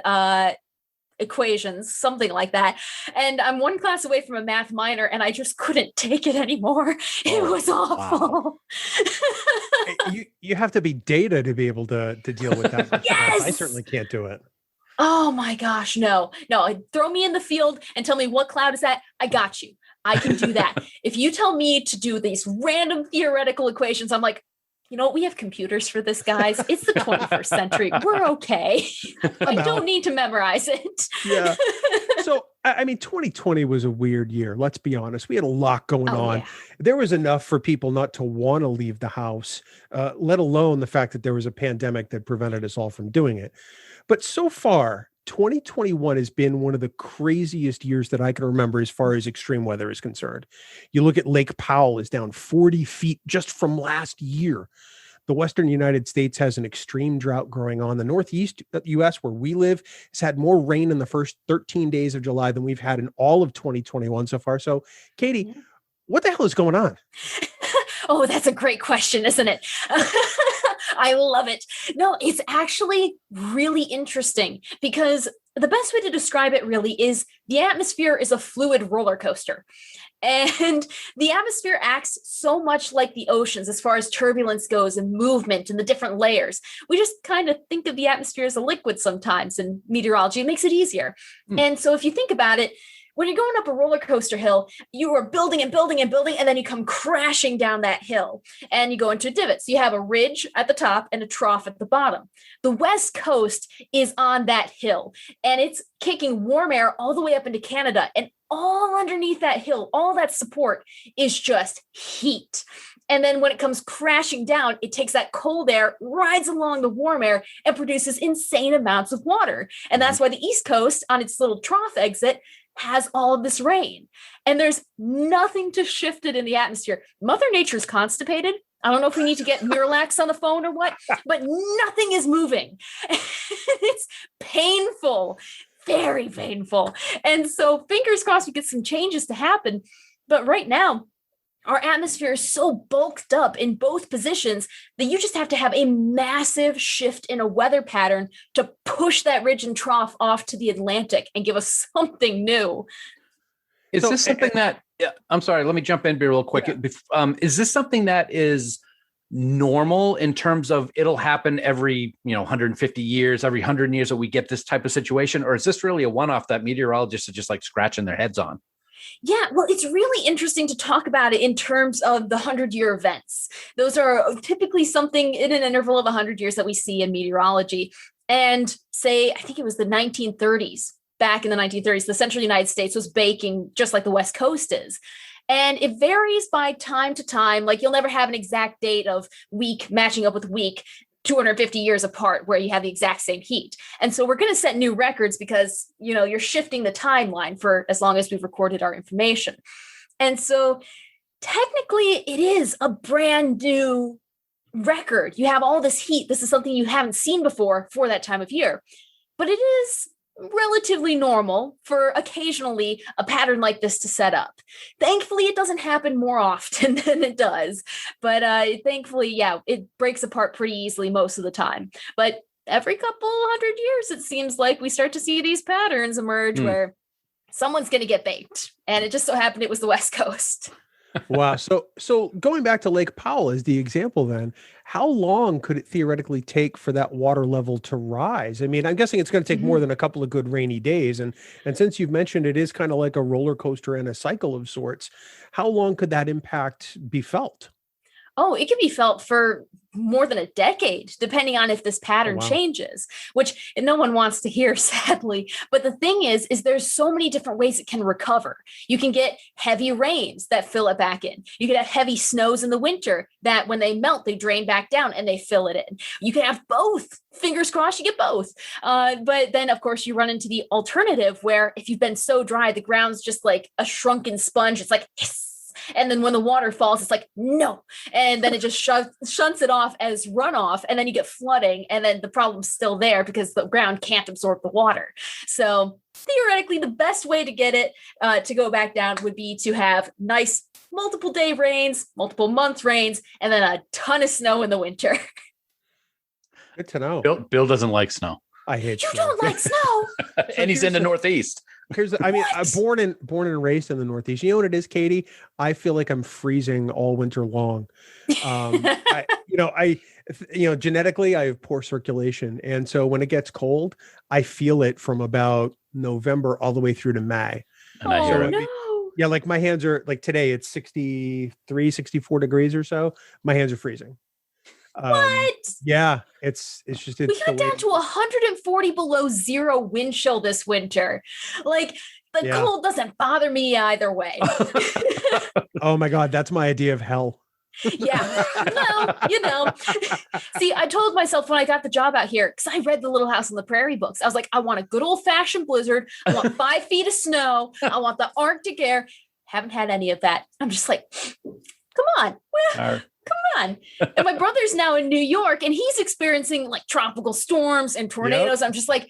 equations, something like that. And I'm one class away from a math minor, and I just couldn't take it anymore. It was awful. Wow. You have to be data to be able to deal with that. Yes! I certainly can't do it. Oh my gosh, no. Throw me in the field and tell me what cloud is that. I got you. I can do that. If you tell me to do these random theoretical equations, I'm like, you know what? We have computers for this, guys. It's the 21st century. We're okay. I don't need to memorize it. Yeah. So, I mean, 2020 was a weird year. Let's be honest. We had a lot going on. Yeah. There was enough for people not to want to leave the house, let alone the fact that there was a pandemic that prevented us all from doing it. But so far, 2021 has been one of the craziest years that I can remember as far as extreme weather is concerned. You look at Lake Powell is down 40 feet just from last year. The Western United States has an extreme drought growing on. The Northeast U.S., where we live, has had more rain in the first 13 days of July than we've had in all of 2021 so far. So, Katie, what the hell is going on? Oh, that's a great question, isn't it? I love it. No, it's actually really interesting because the best way to describe it really is the atmosphere is a fluid roller coaster. And the atmosphere acts so much like the oceans as far as turbulence goes and movement and the different layers. We just kind of think of the atmosphere as a liquid sometimes in meteorology. It makes it easier. And so if you think about it, when you're going up a roller coaster hill, you are building and building and building, and then you come crashing down that hill and you go into a divot. So you have a ridge at the top and a trough at the bottom. The West Coast is on that hill, and it's kicking warm air all the way up into Canada. And all underneath that hill, all that support is just heat. And then when it comes crashing down, it takes that cold air, rides along the warm air, and produces insane amounts of water. And that's why the East Coast, on its little trough exit, has all of this rain. And there's nothing to shift it in the atmosphere. Mother Nature's constipated. I don't know if we need to get Miralax on the phone or what, but nothing is moving. It's painful, very painful. And so fingers crossed we get some changes to happen. But right now, our atmosphere is so bulked up in both positions that you just have to have a massive shift in a weather pattern to push that ridge and trough off to the Atlantic and give us something new. Is this something that, I'm sorry, let me jump in here real quick. Yeah. Is this something that is normal in terms of it'll happen every, 150 years, every 100 years that we get this type of situation? Or is this really a one-off that meteorologists are just like scratching their heads on? Yeah, well, it's really interesting to talk about it in terms of the 100-year events. Those are typically something in an interval of 100 years that we see in meteorology. And say, I think it was the 1930s, back in the 1930s, the central United States was baking just like the West Coast is. And it varies by time to time. Like, you'll never have an exact date of week matching up with week 250 years apart where you have the exact same heat. And so we're going to set new records because, you're shifting the timeline for as long as we've recorded our information. And so technically it is a brand new record. You have all this heat. This is something you haven't seen before for that time of year, but it is relatively normal for occasionally a pattern like this to set up. Thankfully, it doesn't happen more often than it does, but thankfully, it breaks apart pretty easily most of the time. But every couple hundred years, it seems like we start to see these patterns emerge where someone's going to get baked. And it just so happened it was the West Coast. Wow. So going back to Lake Powell as the example then, how long could it theoretically take for that water level to rise? I mean, I'm guessing it's going to take more than a couple of good rainy days. And since you've mentioned it is kind of like a roller coaster and a cycle of sorts, how long could that impact be felt? Oh, it can be felt for more than a decade, depending on if this pattern changes, which no one wants to hear, sadly. But the thing is there's so many different ways it can recover. You can get heavy rains that fill it back in. You can have heavy snows in the winter that when they melt, they drain back down and they fill it in. You can have both. Fingers crossed you get both. But then, of course, you run into the alternative where if you've been so dry, the ground's just like a shrunken sponge. It's like, yes. And then when the water falls, it's like, no. And then it just shunts it off as runoff. And then you get flooding. And then the problem's still there because the ground can't absorb the water. So theoretically, the best way to get it to go back down would be to have nice multiple day rains, multiple month rains, and then a ton of snow in the winter. Good to know. Bill doesn't like snow. I hate you snow. don't like snow. And he's in the Northeast. I'm born and raised in the Northeast. You know what it is, Katie? I feel like I'm freezing all winter long. Genetically, I have poor circulation. And so when it gets cold, I feel it from about November all the way through to May. And I hear it. No. Yeah, like my hands are like today, it's 63, 64 degrees or so. My hands are freezing. What? Yeah, we got down to 140 below zero wind chill this winter. Like the cold doesn't bother me either way. Oh my God, that's my idea of hell. Yeah, no, See, I told myself when I got the job out here, because I read the Little House on the Prairie books, I was like, I want a good old fashioned blizzard. I want 5 feet of snow. I want the Arctic air. Haven't had any of that. I'm just like, come on. Come on. And my brother's now in New York and he's experiencing like tropical storms and tornadoes. Yep. I'm just like,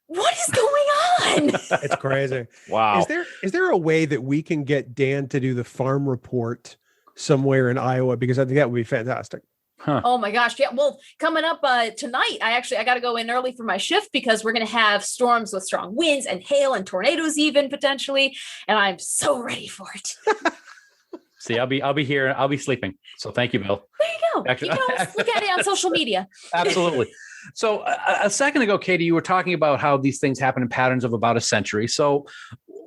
what is going on? It's crazy. Wow. Is there a way that we can get Dan to do the farm report somewhere in Iowa? Because I think that would be fantastic. Huh. Oh my gosh. Yeah. Well, coming up tonight, I got to go in early for my shift because we're going to have storms with strong winds and hail and tornadoes even potentially. And I'm so ready for it. See, I'll be here. I'll be sleeping. So thank you, Bill. There you go. Actually, you can always look at it on social media. Absolutely. So a second ago, Katie, you were talking about how these things happen in patterns of about a century. So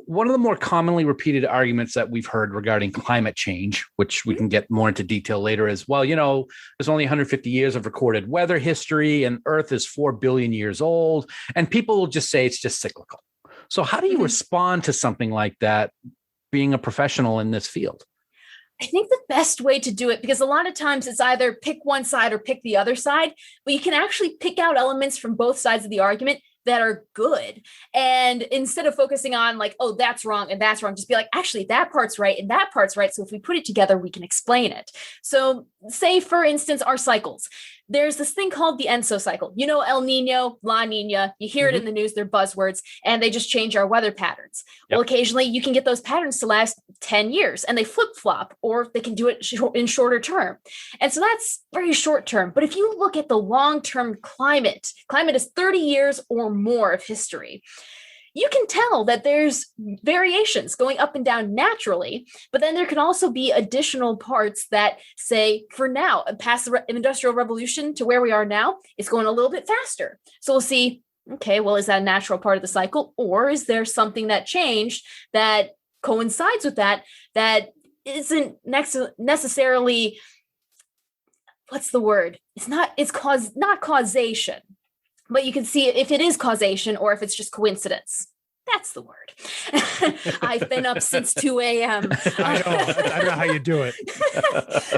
one of the more commonly repeated arguments that we've heard regarding climate change, which we can get more into detail later, is, well, there's only 150 years of recorded weather history and Earth is 4 billion years old. And people will just say it's just cyclical. So how do you respond to something like that, being a professional in this field? I think the best way to do it, because a lot of times it's either pick one side or pick the other side, but you can actually pick out elements from both sides of the argument that are good. And instead of focusing on like, oh, that's wrong and that's wrong, just be like, actually, that part's right and that part's right. So if we put it together, we can explain it. So say, for instance, our cycles. There's this thing called the ENSO cycle. El Nino, La Nina, you hear it in the news, they're buzzwords, and they just change our weather patterns. Yep. Well, occasionally you can get those patterns to last 10 years and they flip-flop, or they can do it in shorter term. And so that's very short term. But if you look at the long-term climate is 30 years or more of history. You can tell that there's variations going up and down naturally, but then there can also be additional parts that say, for now, past the Industrial Revolution to where we are now, it's going a little bit faster. So we'll see, okay, well, is that a natural part of the cycle? Or is there something that changed that coincides with that isn't necessarily, what's the word? It's not causation. But you can see if it is causation or if it's just coincidence. That's the word. I've been up since 2 a.m. I don't know how you do it.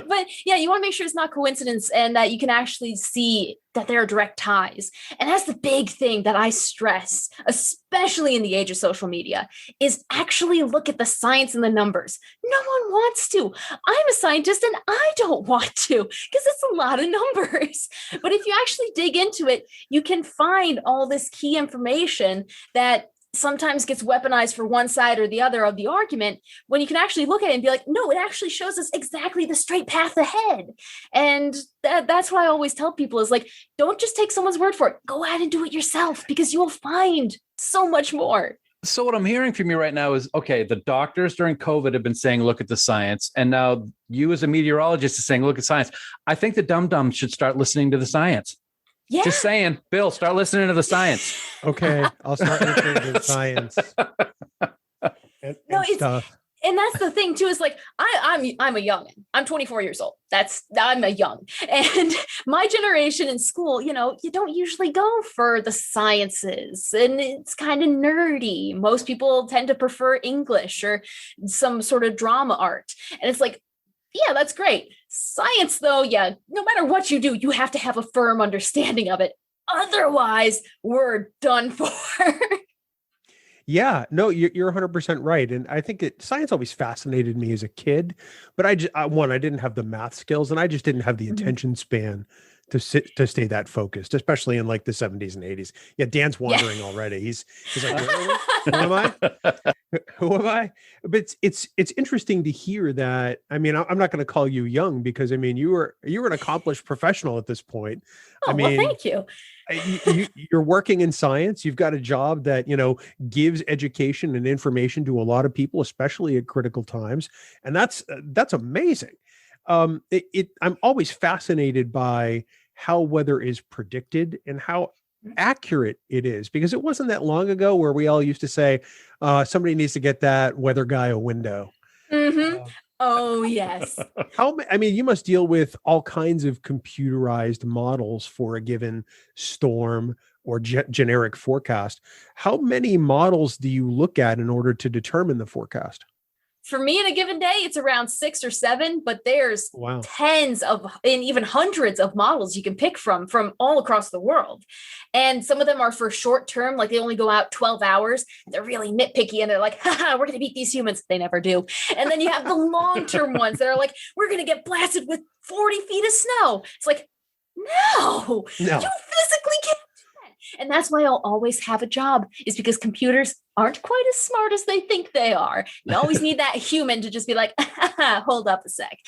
But yeah, you want to make sure it's not coincidence and that you can actually see that there are direct ties. And that's the big thing that I stress, especially in the age of social media, is actually look at the science and the numbers. No one wants to. I'm a scientist and I don't want to because it's a lot of numbers. But if you actually dig into it, you can find all this key information that sometimes gets weaponized for one side or the other of the argument, when you can actually look at it and be like, no, it actually shows us exactly the straight path ahead. And that's what I always tell people is like, don't just take someone's word for it. Go out and do it yourself because you will find so much more. So what I'm hearing from you right now is, okay, the doctors during COVID have been saying, look at the science. And now you as a meteorologist is saying, look at science. I think the dum-dums should start listening to the science. Yeah. Just saying, Bill, start listening to the science. Okay, I'll start listening to the science. And that's the thing too, is like, I'm a youngin'. I'm 24 years old. I'm a young. And my generation in school, you don't usually go for the sciences, and it's kind of nerdy. Most people tend to prefer English or some sort of drama art. And it's like, yeah, that's great. Science though, yeah, no matter what you do, you have to have a firm understanding of it. Otherwise, we're done for. Yeah, no, you're 100% right. And I think science always fascinated me as a kid, but I didn't have the math skills, and I just didn't have the attention span to stay that focused, especially in like the 70s and 80s. Yeah, Dan's wandering already. He's like, who am I? Who am I? But it's interesting to hear that. I mean, I'm not going to call you young, because I mean, you were an accomplished professional at this point. Oh, I mean, well, thank you. You're working in science. You've got a job that, gives education and information to a lot of people, especially at critical times. And that's amazing. I'm always fascinated by how weather is predicted and how accurate it is, because it wasn't that long ago where we all used to say, somebody needs to get that weather guy a window. Mm-hmm. Oh, yes. You must deal with all kinds of computerized models for a given storm or generic forecast. How many models do you look at in order to determine the forecast? For me, in a given day, it's around 6 or 7, but there's tens of, and even hundreds of models you can pick from all across the world. And some of them are for short term, like they only go out 12 hours. And they're really nitpicky, and they're like, haha, we're going to beat these humans. They never do. And then you have the long-term ones that are like, we're going to get blasted with 40 feet of snow. It's like, no. You physically can't. And that's why I'll always have a job, is because computers aren't quite as smart as they think they are. You always need that human to just be like, hold up a sec.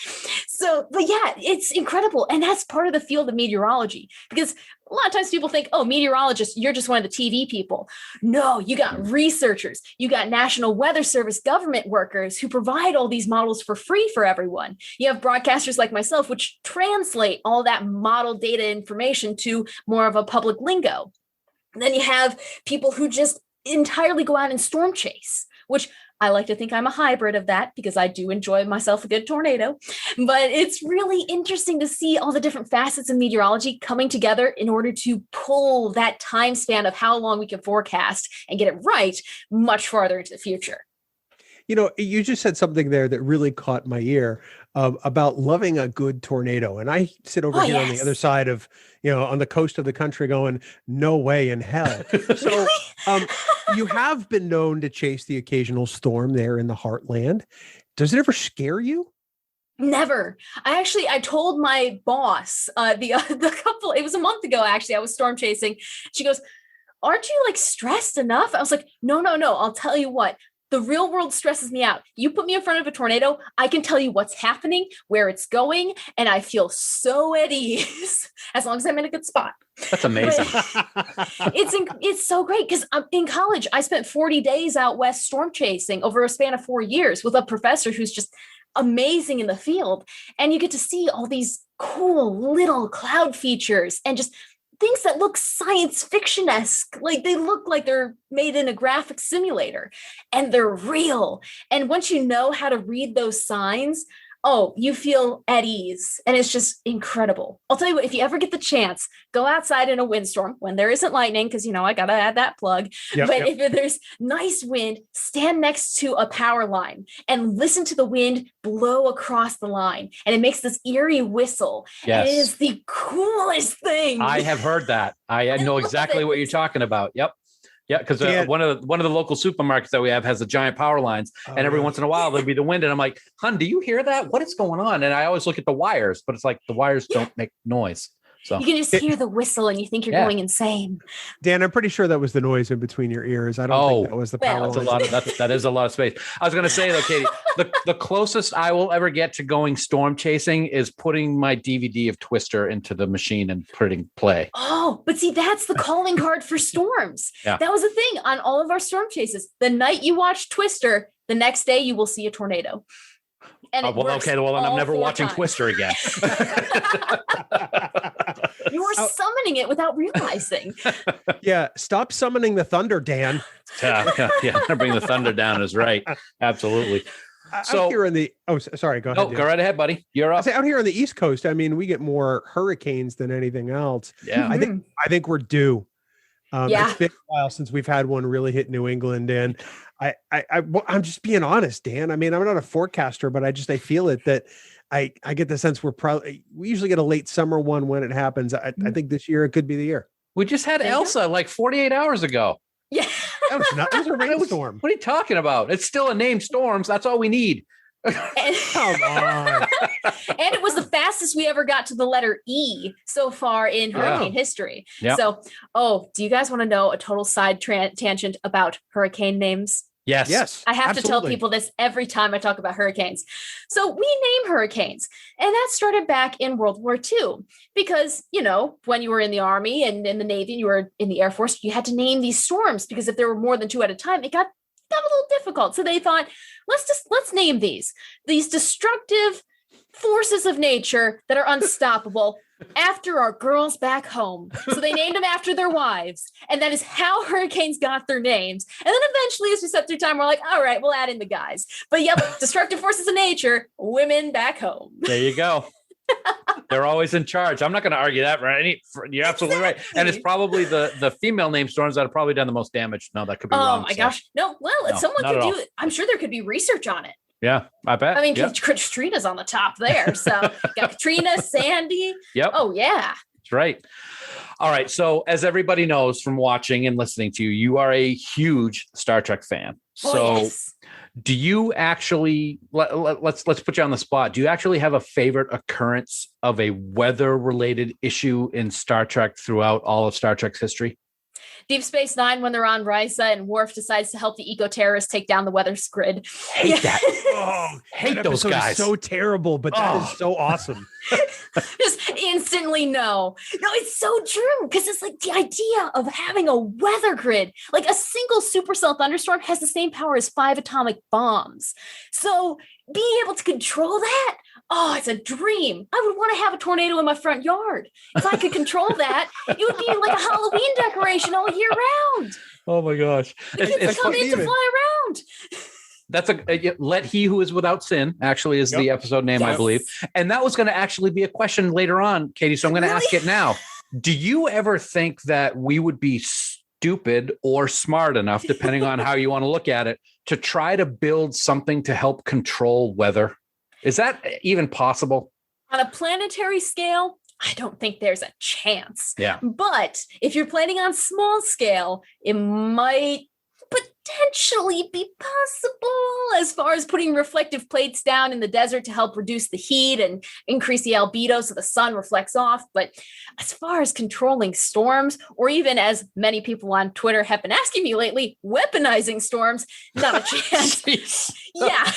So, but yeah, it's incredible. And that's part of the field of meteorology, because a lot of times people think, oh, meteorologist, you're just one of the TV people. No, you got researchers, you got National Weather Service government workers who provide all these models for free for everyone. You have broadcasters like myself, which translate all that model data information to more of a public lingo. Then you have people who just entirely go out and storm chase, which I like to think I'm a hybrid of that, because I do enjoy myself a good tornado. But it's really interesting to see all the different facets of meteorology coming together in order to pull that time span of how long we can forecast and get it right much farther into the future. You just said something there that really caught my ear, about loving a good tornado. And I sit over here on the other side of, on the coast of the country going, no way in hell. So you have been known to chase the occasional storm there in the heartland. Does it ever scare you? Never. I told my boss, it was a month ago, actually, I was storm chasing. She goes, aren't you like stressed enough? I was like, no. I'll tell you what. The real world stresses me out. You put me in front of a tornado, I can tell you what's happening, where it's going, and I feel so at ease as long as I'm in a good spot. That's amazing. It's so great, because in college, I spent 40 days out west storm chasing over a span of 4 years with a professor who's just amazing in the field. And you get to see all these cool little cloud features and just things that look science fiction-esque, like they look like they're made in a graphic simulator, and they're real. And once you know how to read those signs, you feel at ease, and it's just incredible. I'll tell you what, if you ever get the chance, go outside in a windstorm when there isn't lightning, because, I got to add that plug. If there's nice wind, stand next to a power line and listen to the wind blow across the line. And it makes this eerie whistle. Yes. And it is the coolest thing. I have heard that. I know exactly what you're talking about. Yep. Yeah, because one of the local supermarkets that we have has the giant power lines, and every once in a while there'll be the wind, and I'm like, "Hun, do you hear that? What is going on?" And I always look at the wires, but it's like the wires don't make noise. So you can just hear the whistle, and you think you're going insane. Dan, I'm pretty sure that was the noise in between your ears. I don't think that was the power. That is a lot of space. I was going to say though, Katie, the closest I will ever get to going storm chasing is putting my DVD of Twister into the machine and putting play. Oh, but see, that's the calling card for storms. Yeah. That was the thing on all of our storm chases. The night you watch Twister, the next day you will see a tornado. And then I'm never watching Twister again. You are summoning it without realizing. Yeah, stop summoning the thunder, Dan. Yeah, bring the thunder down is right. Absolutely. So out here in the sorry, go ahead. No, go right ahead, buddy. You're I up. say out here on the East Coast, I mean, we get more hurricanes than anything else. Yeah. I think we're due. Yeah. It's been a while since we've had one really hit New England, and I'm just being honest, Dan. I mean, I'm not a forecaster, but I feel it that I get the sense we usually get a late summer one when it happens. I think this year it could be the year. We just had Elsa like 48 hours ago. Yeah. That was a rainstorm. What are you talking about? It's still a named storms. That's all we need. Come on. And it was the fastest we ever got to the letter E so far in hurricane history. Yeah. So, do you guys want to know a total side tangent about hurricane names? Yes. I have to tell people this every time I talk about hurricanes. So we name hurricanes, and that started back in World War II because, when you were in the Army and in the Navy, and you were in the Air Force, you had to name these storms because if there were more than two at a time, it got a little difficult. So they thought, let's name these destructive forces of nature that are unstoppable after our girls back home. So they named them after their wives. And that is how hurricanes got their names. And then eventually, as we set through time, we're like, all right, we'll add in the guys. But destructive forces of nature, women back home. There you go. They're always in charge. I'm not going to argue that, right? You're absolutely right. And it's probably the female name storms that have probably done the most damage. No, that could be wrong. Oh my gosh. No, well, someone could do it. I'm sure there could be research on it. Yeah, I bet. I mean, Katrina's on the top there. So got Katrina, Sandy. Yep. Oh, yeah. That's right. All right. So as everybody knows from watching and listening to you, you are a huge Star Trek fan. Yes. Do you actually, let's put you on the spot. Do you actually have a favorite occurrence of a weather-related issue in Star Trek throughout all of Star Trek's history? Deep Space Nine, when they're on Risa and Worf decides to help the eco-terrorists take down the weather grid. Hate that. Hate that those guys. So terrible, but that is so awesome. Just instantly no, it's so true because it's like the idea of having a weather grid, like a single supercell thunderstorm has the same power as 5 atomic bombs. So being able to control that, it's a dream. I would want to have a tornado in my front yard. If I could control that, it would be like a Halloween decoration all year round. Oh my gosh. The kids come in to fly around. That's Let He Who Is Without Sin actually is the episode name, I believe. And that was going to actually be a question later on, Katie. So I'm going to ask it now. Do you ever think that we would be stupid or smart enough, depending on how you want to look at it, to try to build something to help control weather? Is that even possible? On a planetary scale, I don't think there's a chance. Yeah. But if you're planning on small scale, it might potentially be possible as far as putting reflective plates down in the desert to help reduce the heat and increase the albedo so the sun reflects off. But as far as controlling storms, or even as many people on Twitter have been asking me lately, weaponizing storms, not a chance. Yeah.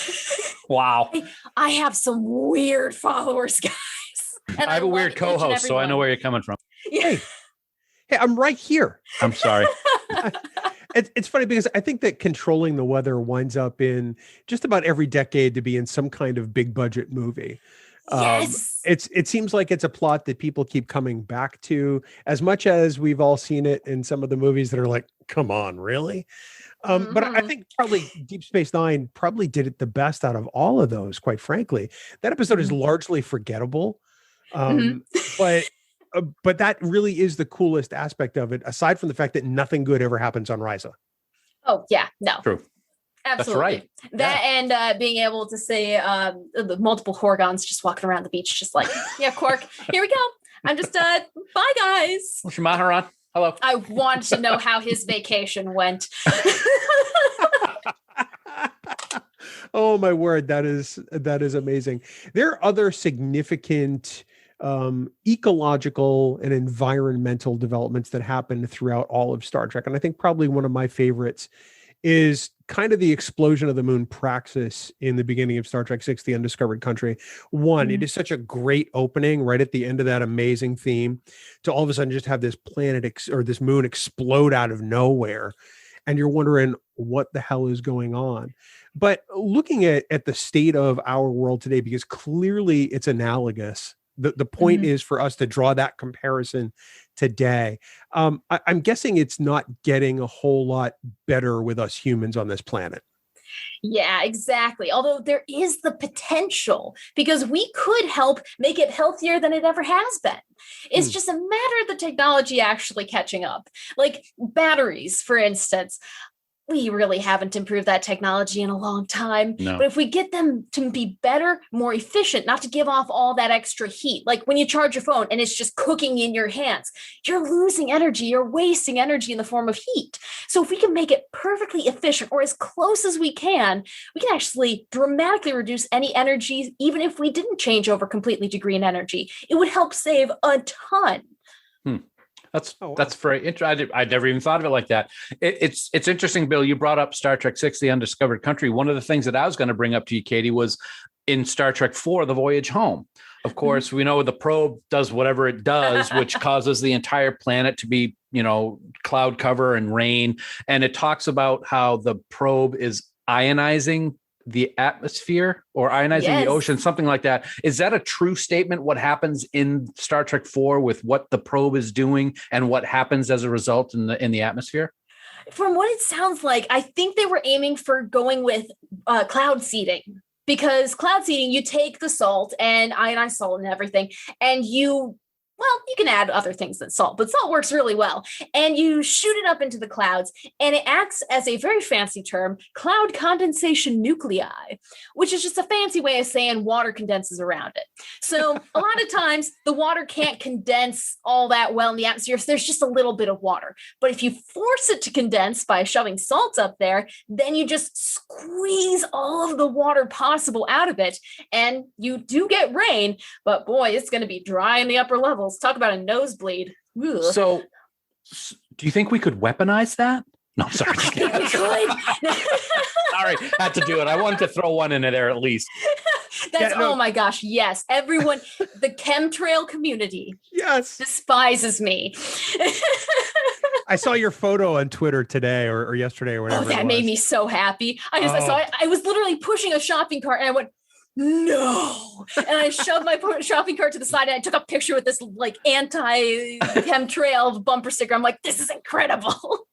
Wow. I have some weird followers, guys. And I have a weird co-host, so I know where you're coming from. Yeah. Hey, I'm right here. I'm sorry. It's funny because I think that controlling the weather winds up in just about every decade to be in some kind of big budget movie. Yes. It seems like it's a plot that people keep coming back to as much as we've all seen it in some of the movies that are like, come on, really? But I think probably Deep Space Nine probably did it the best out of all of those, quite frankly. That episode is largely forgettable. But that really is the coolest aspect of it, aside from the fact that nothing good ever happens on Risa. Oh, yeah. No. True. Absolutely. That's right. And being able to say the multiple Horgons just walking around the beach, just like, yeah, Quark, here we go. I'm just, bye, guys. Shamaharan, hello. I want to know how his vacation went. Oh, my word. That is amazing. There are other significant ecological and environmental developments that happen throughout all of Star Trek. And I think probably one of my favorites is kind of the explosion of the moon Praxis in the beginning of Star Trek VI, The Undiscovered Country. One, it is such a great opening right at the end of that amazing theme to all of a sudden just have this planet or this moon explode out of nowhere. And you're wondering what the hell is going on. But looking at the state of our world today, because clearly it's analogous. The point is for us to draw that comparison today. I'm guessing it's not getting a whole lot better with us humans on this planet. Yeah, exactly. Although there is the potential because we could help make it healthier than it ever has been. It's just a matter of the technology actually catching up. Like batteries, for instance. We really haven't improved that technology in a long time. No. But if we get them to be better, more efficient, not to give off all that extra heat, like when you charge your phone and it's just cooking in your hands, you're losing energy, you're wasting energy in the form of heat. So if we can make it perfectly efficient or as close as we can actually dramatically reduce any energy, even if we didn't change over completely to green energy. It would help save a ton. That's very interesting. I'd never even thought of it like that. It's interesting, Bill. You brought up Star Trek VI: The Undiscovered Country. One of the things that I was going to bring up to you, Katie, was in Star Trek IV: The Voyage Home. Of course, we know the probe does whatever it does, which causes the entire planet to be, cloud cover and rain. And it talks about how the probe is ionizing the atmosphere or ionizing the ocean, something like that. Is that a true statement? What happens in Star Trek IV with what the probe is doing and what happens as a result in the atmosphere? From what it sounds like, I think they were aiming for going with cloud seeding. Because cloud seeding, you take the salt and ionized salt and everything, and you can add other things than salt, but salt works really well. And you shoot it up into the clouds, and it acts as a very fancy term, cloud condensation nuclei, which is just a fancy way of saying water condenses around it. So a lot of times the water can't condense all that well in the atmosphere. So there's just a little bit of water. But if you force it to condense by shoving salt up there, then you just squeeze all of the water possible out of it. And you do get rain, but boy, it's going to be dry in the upper levels. Talk about a nosebleed. Ugh. So do you think we could weaponize that? No, sorry. I think we could. Sorry, had to do it. I wanted to throw one in there at least. Oh my gosh, yes. Everyone, the chemtrail community despises me. I saw your photo on Twitter today or yesterday or whatever. Oh, that made me so happy. I saw it. I was literally pushing a shopping cart and I went, no. And I shoved my shopping cart to the side and I took a picture with this like anti-chemtrail bumper sticker. I'm like, this is incredible.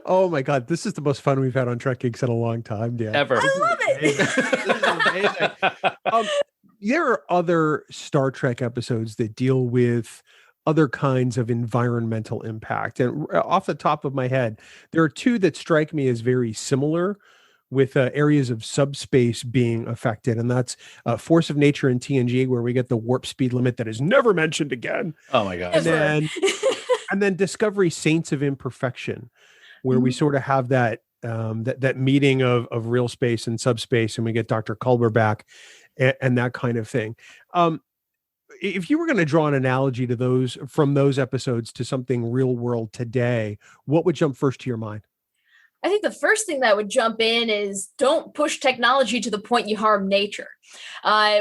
Oh my God. This is the most fun we've had on Trek Geeks in a long time, Dan. Ever. I love it. This is amazing. There are other Star Trek episodes that deal with other kinds of environmental impact. And off the top of my head, there are two that strike me as very similar, with areas of subspace being affected. And that's Force of Nature in TNG, where we get the warp speed limit that is never mentioned again. Oh my God. And then Discovery Saints of Imperfection, where we sort of have that that meeting of real space and subspace, and we get Dr. Culber back and that kind of thing. If you were going to draw an analogy to from those episodes to something real world today, what would jump first to your mind? I think the first thing that would jump in is don't push technology to the point you harm nature,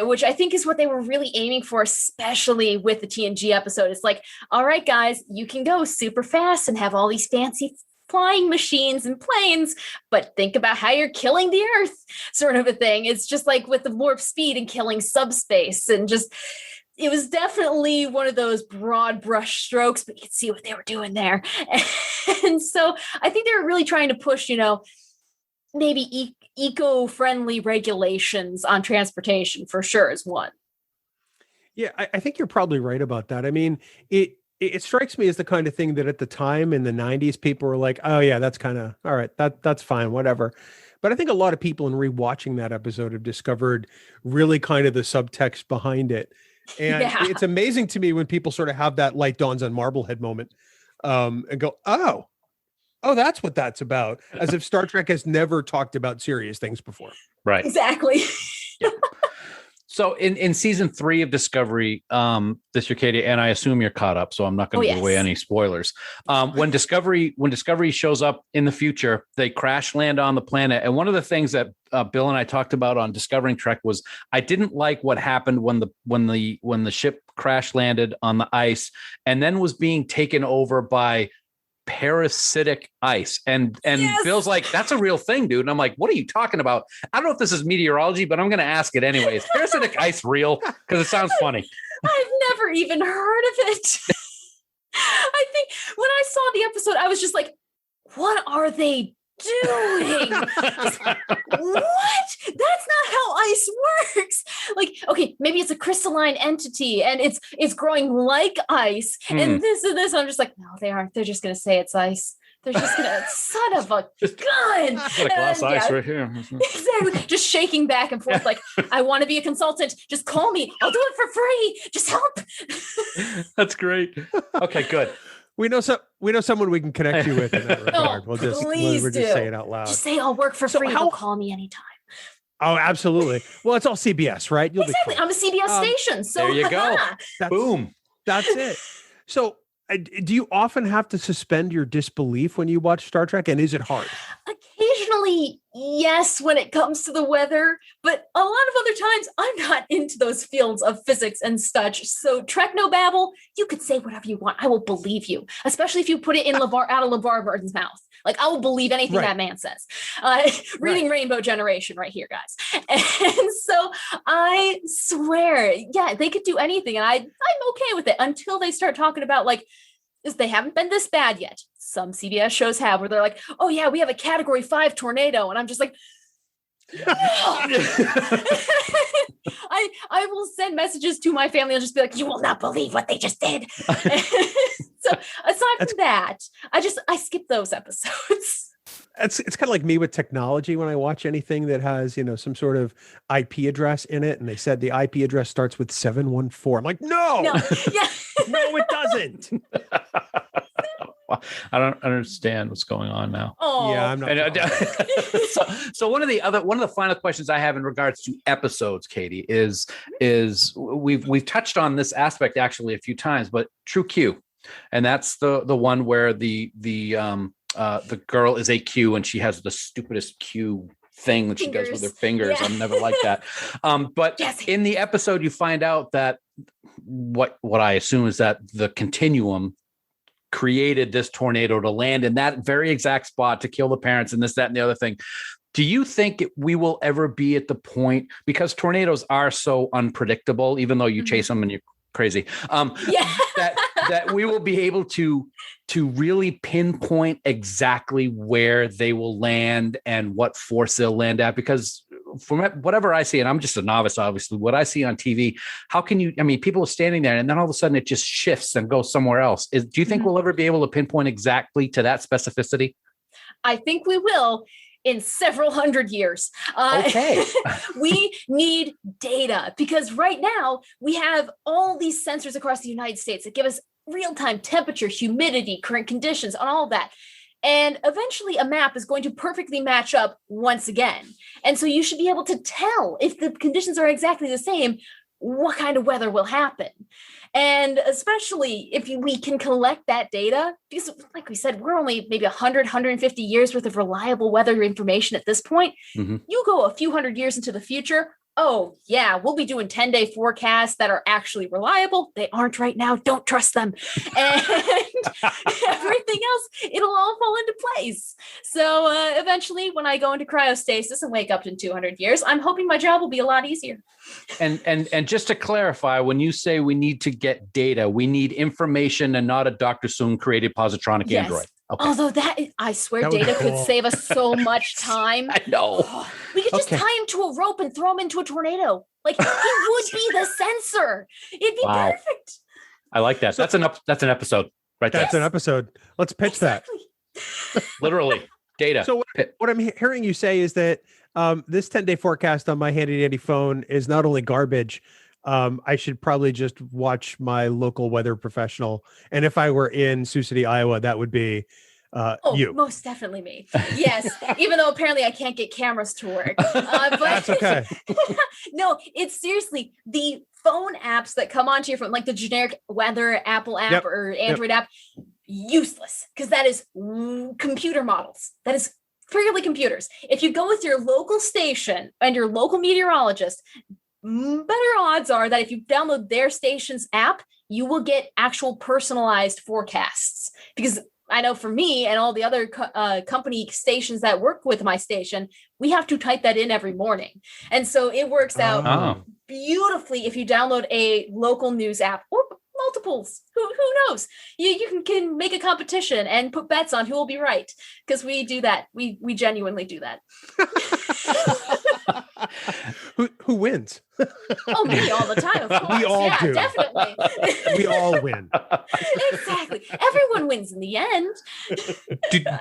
which I think is what they were really aiming for, especially with the TNG episode. It's like, all right, guys, you can go super fast and have all these fancy flying machines and planes, but think about how you're killing the Earth, sort of a thing. It's just like with the warp speed and killing subspace and just... It was definitely one of those broad brush strokes, but you could see what they were doing there. And so I think they were really trying to push, maybe eco-friendly regulations on transportation for sure is one. Yeah, I think you're probably right about that. I mean, it strikes me as the kind of thing that at the time in the 90s, people were like, oh yeah, that's kind of, all right, that's fine, whatever. But I think a lot of people in rewatching that episode have discovered really kind of the subtext behind it. And it's amazing to me when people sort of have that light dawns on Marblehead moment and go, oh, that's what that's about. As if Star Trek has never talked about serious things before. Right. Exactly. Yeah. So in season 3 of Discovery, this year, Katie, and I assume you're caught up, so I'm not going to give away any spoilers. When Discovery shows up in the future, they crash land on the planet. And one of the things that Bill and I talked about on Discovering Trek was I didn't like what happened when the ship crash landed on the ice and then was being taken over by parasitic ice. And Bill's like, that's a real thing, dude. And I'm like, what are you talking about? I don't know if this is meteorology, but I'm going to ask it anyway. Is parasitic ice real? Because it sounds funny. I've never even heard of it. I think when I saw the episode, I was just like, what are they doing? What? That's not how ice works. Like, okay, maybe it's a crystalline entity and it's growing like ice. And this and this. I'm just like, no, they aren't. They're just gonna say it's ice. They're just gonna, son of a gun. Got a glass ice right here. Exactly. Just shaking back and forth, like, I want to be a consultant. Just call me. I'll do it for free. Just help. That's great. Okay, good. We know someone we can connect you with in that regard. We'll just say it out loud. Just say I'll work for free. They'll call me anytime. Oh, absolutely. Well, it's all CBS, right? You'll exactly. be cool. I'm a CBS station. So there you go. Boom. That's it. So do you often have to suspend your disbelief when you watch Star Trek? And is it hard? Occasionally, yes, when it comes to the weather. But a lot of other times, I'm not into those fields of physics and such. So Trek No Babble, you could say whatever you want. I will believe you, especially if you put it in out of LeVar Burton's mouth. Like, I will believe anything that man says. Reading Rainbow Generation right here, guys. And so I swear, yeah, they could do anything. And I'm okay with it until they start talking about, like, they haven't been this bad yet. Some CBS shows have, where they're like, oh yeah, we have a Category 5 tornado. And I'm just like, no. I will send messages to my family and just be like, you will not believe what they just did. So aside from that, I skip those episodes. It's kind of like me with technology when I watch anything that has, some sort of IP address in it. And they said the IP address starts with 714. I'm like, no, yeah. No, it doesn't. I don't understand what's going on now. Oh, yeah, I'm not. So one of the final questions I have in regards to episodes, Katie, is we've touched on this aspect actually a few times, but True Q, and that's the one where the girl is a Q and she has the stupidest Q thing that she does with her fingers. Yeah. I'm never like that. But in the episode, you find out that what I assume is that the continuum created this tornado to land in that very exact spot to kill the parents and this, that, and the other thing. Do you think we will ever be at the point, because tornadoes are so unpredictable, even though you chase them and you're crazy, that we will be able to really pinpoint exactly where they will land and what force they'll land at? Because from whatever I see, and I'm just a novice, obviously, what I see on TV, how can you, people are standing there and then all of a sudden it just shifts and goes somewhere else. Do you think we'll ever be able to pinpoint exactly to that specificity? I think we will in several hundred years. Okay. We need data, because right now we have all these sensors across the United States that give us real-time temperature, humidity, current conditions, and all of that. And eventually a map is going to perfectly match up once again. And so you should be able to tell, if the conditions are exactly the same, what kind of weather will happen. And especially if we can collect that data, because like we said, we're only maybe 100, 150 years worth of reliable weather information at this point. Mm-hmm. You go a few hundred years into the future, oh yeah, we'll be doing 10-day forecasts that are actually reliable. They aren't right now. Don't trust them. And everything else, it'll all fall into place. So eventually when I go into cryostasis and wake up in 200 years, I'm hoping my job will be a lot easier. And just to clarify, when you say we need to get data, we need information and not a Dr. Soong created positronic android. Okay. Although I swear data could save us so much time. I know. We could just tie him to a rope and throw him into a tornado. Like, he would be the sensor. It'd be perfect. I like that. That's an episode right there. That's an episode. Let's pitch that. Literally. Data. So what I'm hearing you say is that this 10-day forecast on my handy dandy phone is not only garbage. I should probably just watch my local weather professional. And if I were in Sioux City, Iowa, that would be you. Most definitely me. Yes. Even though apparently I can't get cameras to work. But that's okay. No, it's seriously the phone apps that come onto your phone, like the generic weather Apple app or Android app, useless, because that is computer models. That is purely computers. If you go with your local station and your local meteorologist, better odds are that if you download their station's app, you will get actual personalized forecasts. Because I know for me and all the other company stations that work with my station, we have to type that in every morning. And so it works out beautifully if you download a local news app or multiples. Who knows? You can make a competition and put bets on who will be right, because we do that. We genuinely do that. Who wins? Oh, me all the time, of course. We all do. Definitely. We all win. Exactly. Everyone wins in the end.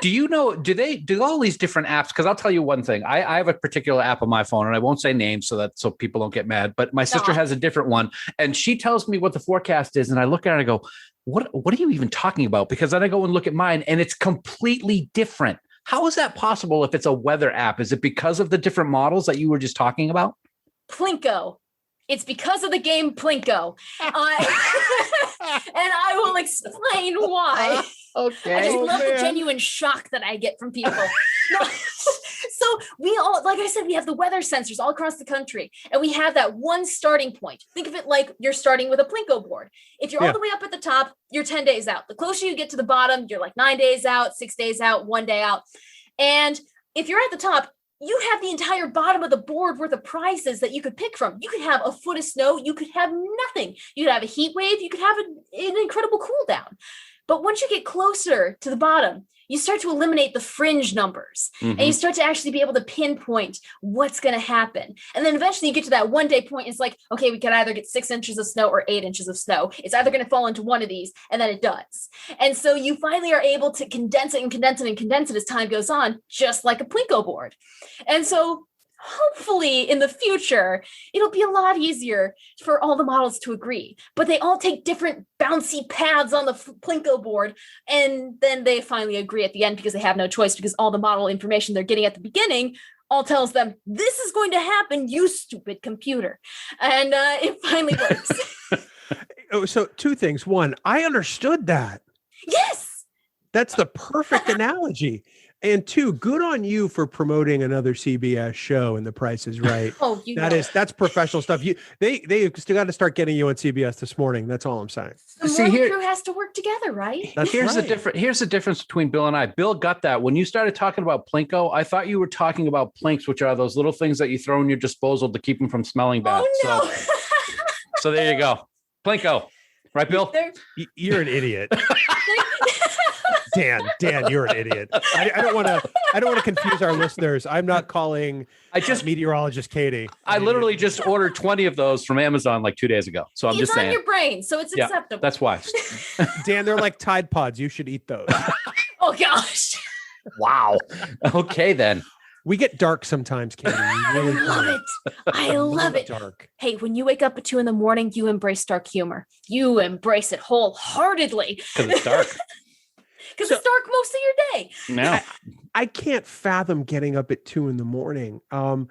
Do you know, do all these different apps, because I'll tell you one thing. I have a particular app on my phone, and I won't say names so people don't get mad, but my sister has a different one, and she tells me what the forecast is, and I look at it and I go, what are you even talking about? Because then I go and look at mine, and it's completely different. How is that possible if it's a weather app? Is it because of the different models that you were just talking about? Plinko. It's because of the game Plinko. And I will explain why. Okay. I just love the genuine shock that I get from people. So we all, like I said, we have the weather sensors all across the country, and we have that one starting point. Think of it like you're starting with a Plinko board. If you're all the way up at the top, you're 10 days out. The closer you get to the bottom, you're like 9 days out, 6 days out, 1 day out. And if you're at the top, you have the entire bottom of the board worth of prizes that you could pick from. You could have a foot of snow. You could have nothing. You could have a heat wave. You could have an incredible cool down. But once you get closer to the bottom, you start to eliminate the fringe numbers, and you start to actually be able to pinpoint what's going to happen. And then eventually you get to that 1 day point. It's like, okay, we can either get 6 inches of snow or 8 inches of snow. It's either going to fall into one of these, and then it does. And so you finally are able to condense it and condense it and condense it as time goes on, just like a Plinko board. And so hopefully in the future, it'll be a lot easier for all the models to agree, but they all take different bouncy paths on the Plinko board. And then they finally agree at the end, because they have no choice, because all the model information they're getting at the beginning all tells them, this is going to happen, you stupid computer. And it finally works. So 2 things. One, I understood that. Yes. That's the perfect analogy. And 2, good on you for promoting another CBS show, and The Price is Right. That's professional stuff. They still got to start getting you on CBS this morning. That's all I'm saying. The morning crew has to work together, right? Here's the difference between Bill and I. Bill got that. When you started talking about Plinko, I thought you were talking about Plinks, which are those little things that you throw in your disposal to keep them from smelling bad. Oh, no. So there you go. Plinko. Right, Bill? You're an idiot. Dan, you're an idiot. I don't want to confuse our listeners. I'm not calling meteorologist Katie. I literally just ordered 20 of those from Amazon like 2 days ago. So I'm just saying. It's on your brain, so it's acceptable. That's why. Dan, they're like Tide Pods. You should eat those. Oh gosh. Wow. Okay then. We get dark sometimes, Katie. Really I love it. Dark. Hey, when you wake up at 2 a.m, you embrace dark humor. You embrace it wholeheartedly. Because it's dark. Because it's dark most of your day. No. I can't fathom getting up at 2 a.m.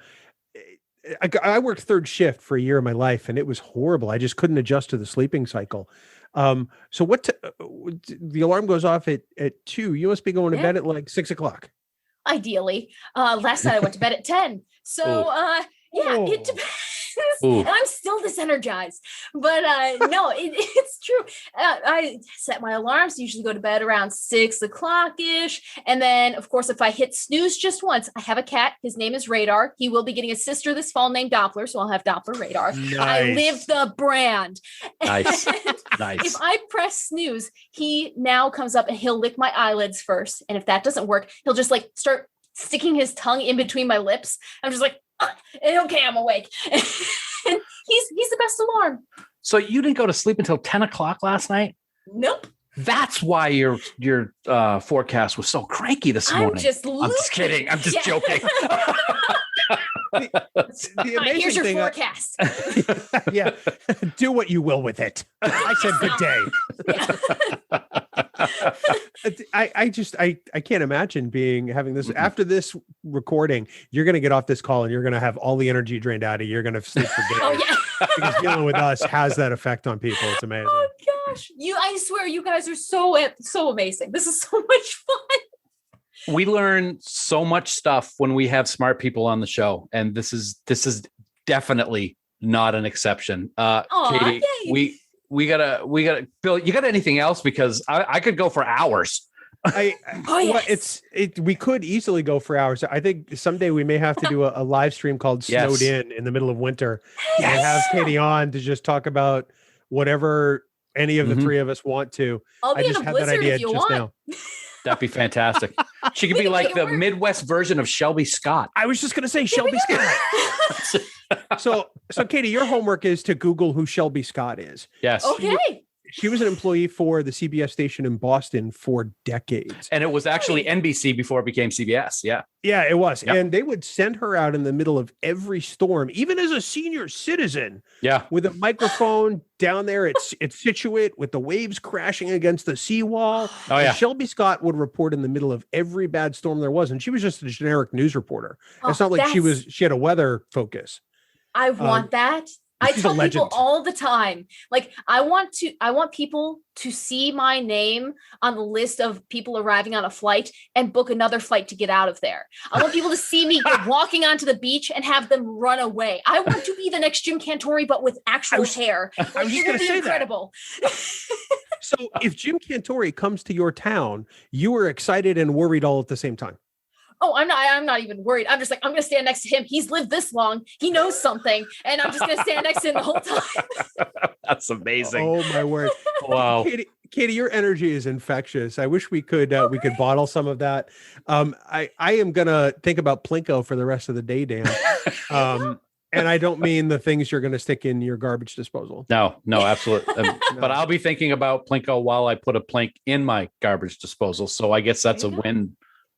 I worked third shift for a year of my life, and it was horrible. I just couldn't adjust to the sleeping cycle. So the alarm goes off at 2. You must be going to bed at like 6 o'clock. Ideally. Last night I went to bed at 10. So it depends. And I'm still disenergized. But no, it's true. I set my alarms, usually go to bed around 6 o'clock-ish. And then, of course, if I hit snooze just once, I have a cat. His name is Radar. He will be getting a sister this fall named Doppler, so I'll have Doppler Radar. Nice. I live the brand. Nice. Nice. If I press snooze, he now comes up and he'll lick my eyelids first. And if that doesn't work, he'll just like start sticking his tongue in between my lips. I'm just like, okay, I'm awake. And he's the best alarm. So you didn't go to sleep until 10 o'clock last night? Nope. That's why your forecast was so cranky this morning. I'm just kidding. I'm just joking. The amazing here's your thing, forecast. Yeah, do what you will with it. I said good day. I can't imagine having this after this recording. You're going to get off this call and you're going to have all the energy drained out of you. You're going to sleep for days. Oh yeah. Because dealing with us has that effect on people. It's amazing. Oh gosh, I swear you guys are so amazing. This is so much fun. We learn so much stuff when we have smart people on the show, and this is definitely not an exception. Katie, yay. we gotta Bill, you got anything else? Because I could go for hours. Yes. We could easily go for hours. I think someday we may have to do a live stream called Snowed In the middle of winter and have Katie on to just talk about whatever any of the three of us want to. I'll be I in just a had that blizzard idea if you just want. now. That'd be fantastic. She could be like the Midwest version of Shelby Scott. I was just going to say Shelby Scott. So Katie, your homework is to Google who Shelby Scott is. Yes. Okay. She was an employee for the CBS station in Boston for decades. And it was actually NBC before it became CBS. Yeah. Yeah, it was. Yep. And they would send her out in the middle of every storm, even as a senior citizen. Yeah. With a microphone down there at Situate with the waves crashing against the seawall. Oh, yeah. And Shelby Scott would report in the middle of every bad storm there was. And she was just a generic news reporter. It's not like she had a weather focus. I want that. I she's a tell people legend. all the time, like, I want people to see my name on the list of people arriving on a flight and book another flight to get out of there. I want people to see me walking onto the beach and have them run away. I want to be the next Jim Cantori, but with actual hair. I was just going to say incredible. So if Jim Cantori comes to your town, you are excited and worried all at the same time. Oh, I'm not even worried. I'm just like, I'm going to stand next to him. He's lived this long. He knows something. And I'm just going to stand next to him the whole time. That's amazing. Oh, my word. Wow. Katie, your energy is infectious. I wish we could bottle some of that. I am going to think about Plinko for the rest of the day, Dan. And I don't mean the things you're going to stick in your garbage disposal. No, absolutely. But I'll be thinking about Plinko while I put a Plink in my garbage disposal. So I guess that's a win.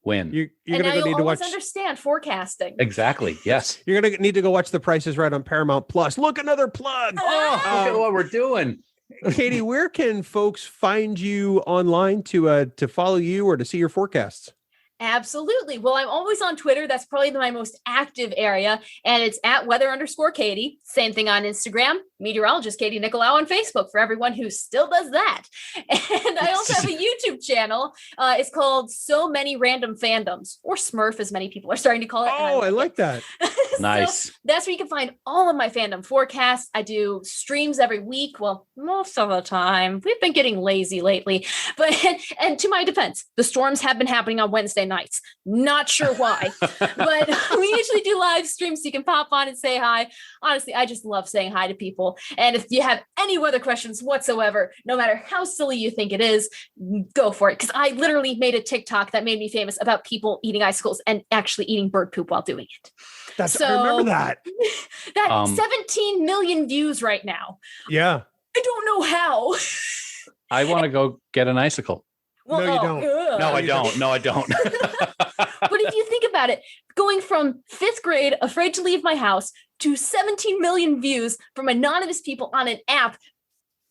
You're and now going to need to watch. Understand forecasting. Exactly. Yes. You're going to need to go watch The Price is Right on Paramount Plus. Look, another plug. Look at what we're doing. Katie, where can folks find you online to follow you or to see your forecasts? Absolutely. Well, I'm always on Twitter. That's probably my most active area. And it's at weather_Katie. Same thing on Instagram. Meteorologist Katie Nickolaou on Facebook for everyone who still does that. And I also have a YouTube channel. It's called So Many Random Fandoms, or Smurf, as many people are starting to call it. Oh, I like that. Nice. So that's where you can find all of my fandom forecasts. I do streams every week. Well, most of the time. We've been getting lazy lately. But and to my defense, the storms have been happening on Wednesday nights. Not sure why. But we usually do live streams so you can pop on and say hi. Honestly, I just love saying hi to people. And if you have any weather questions whatsoever, no matter how silly you think it is, go for it. Because I literally made a TikTok that made me famous about people eating icicles and actually eating bird poop while doing it. I remember that. 17 million views right now. Yeah. I don't know how. I want to go get an icicle. Well, No, you don't. No, I don't. No, I don't. But if you think about it, going from 5th grade, afraid to leave my house, to 17 million views from anonymous people on an app,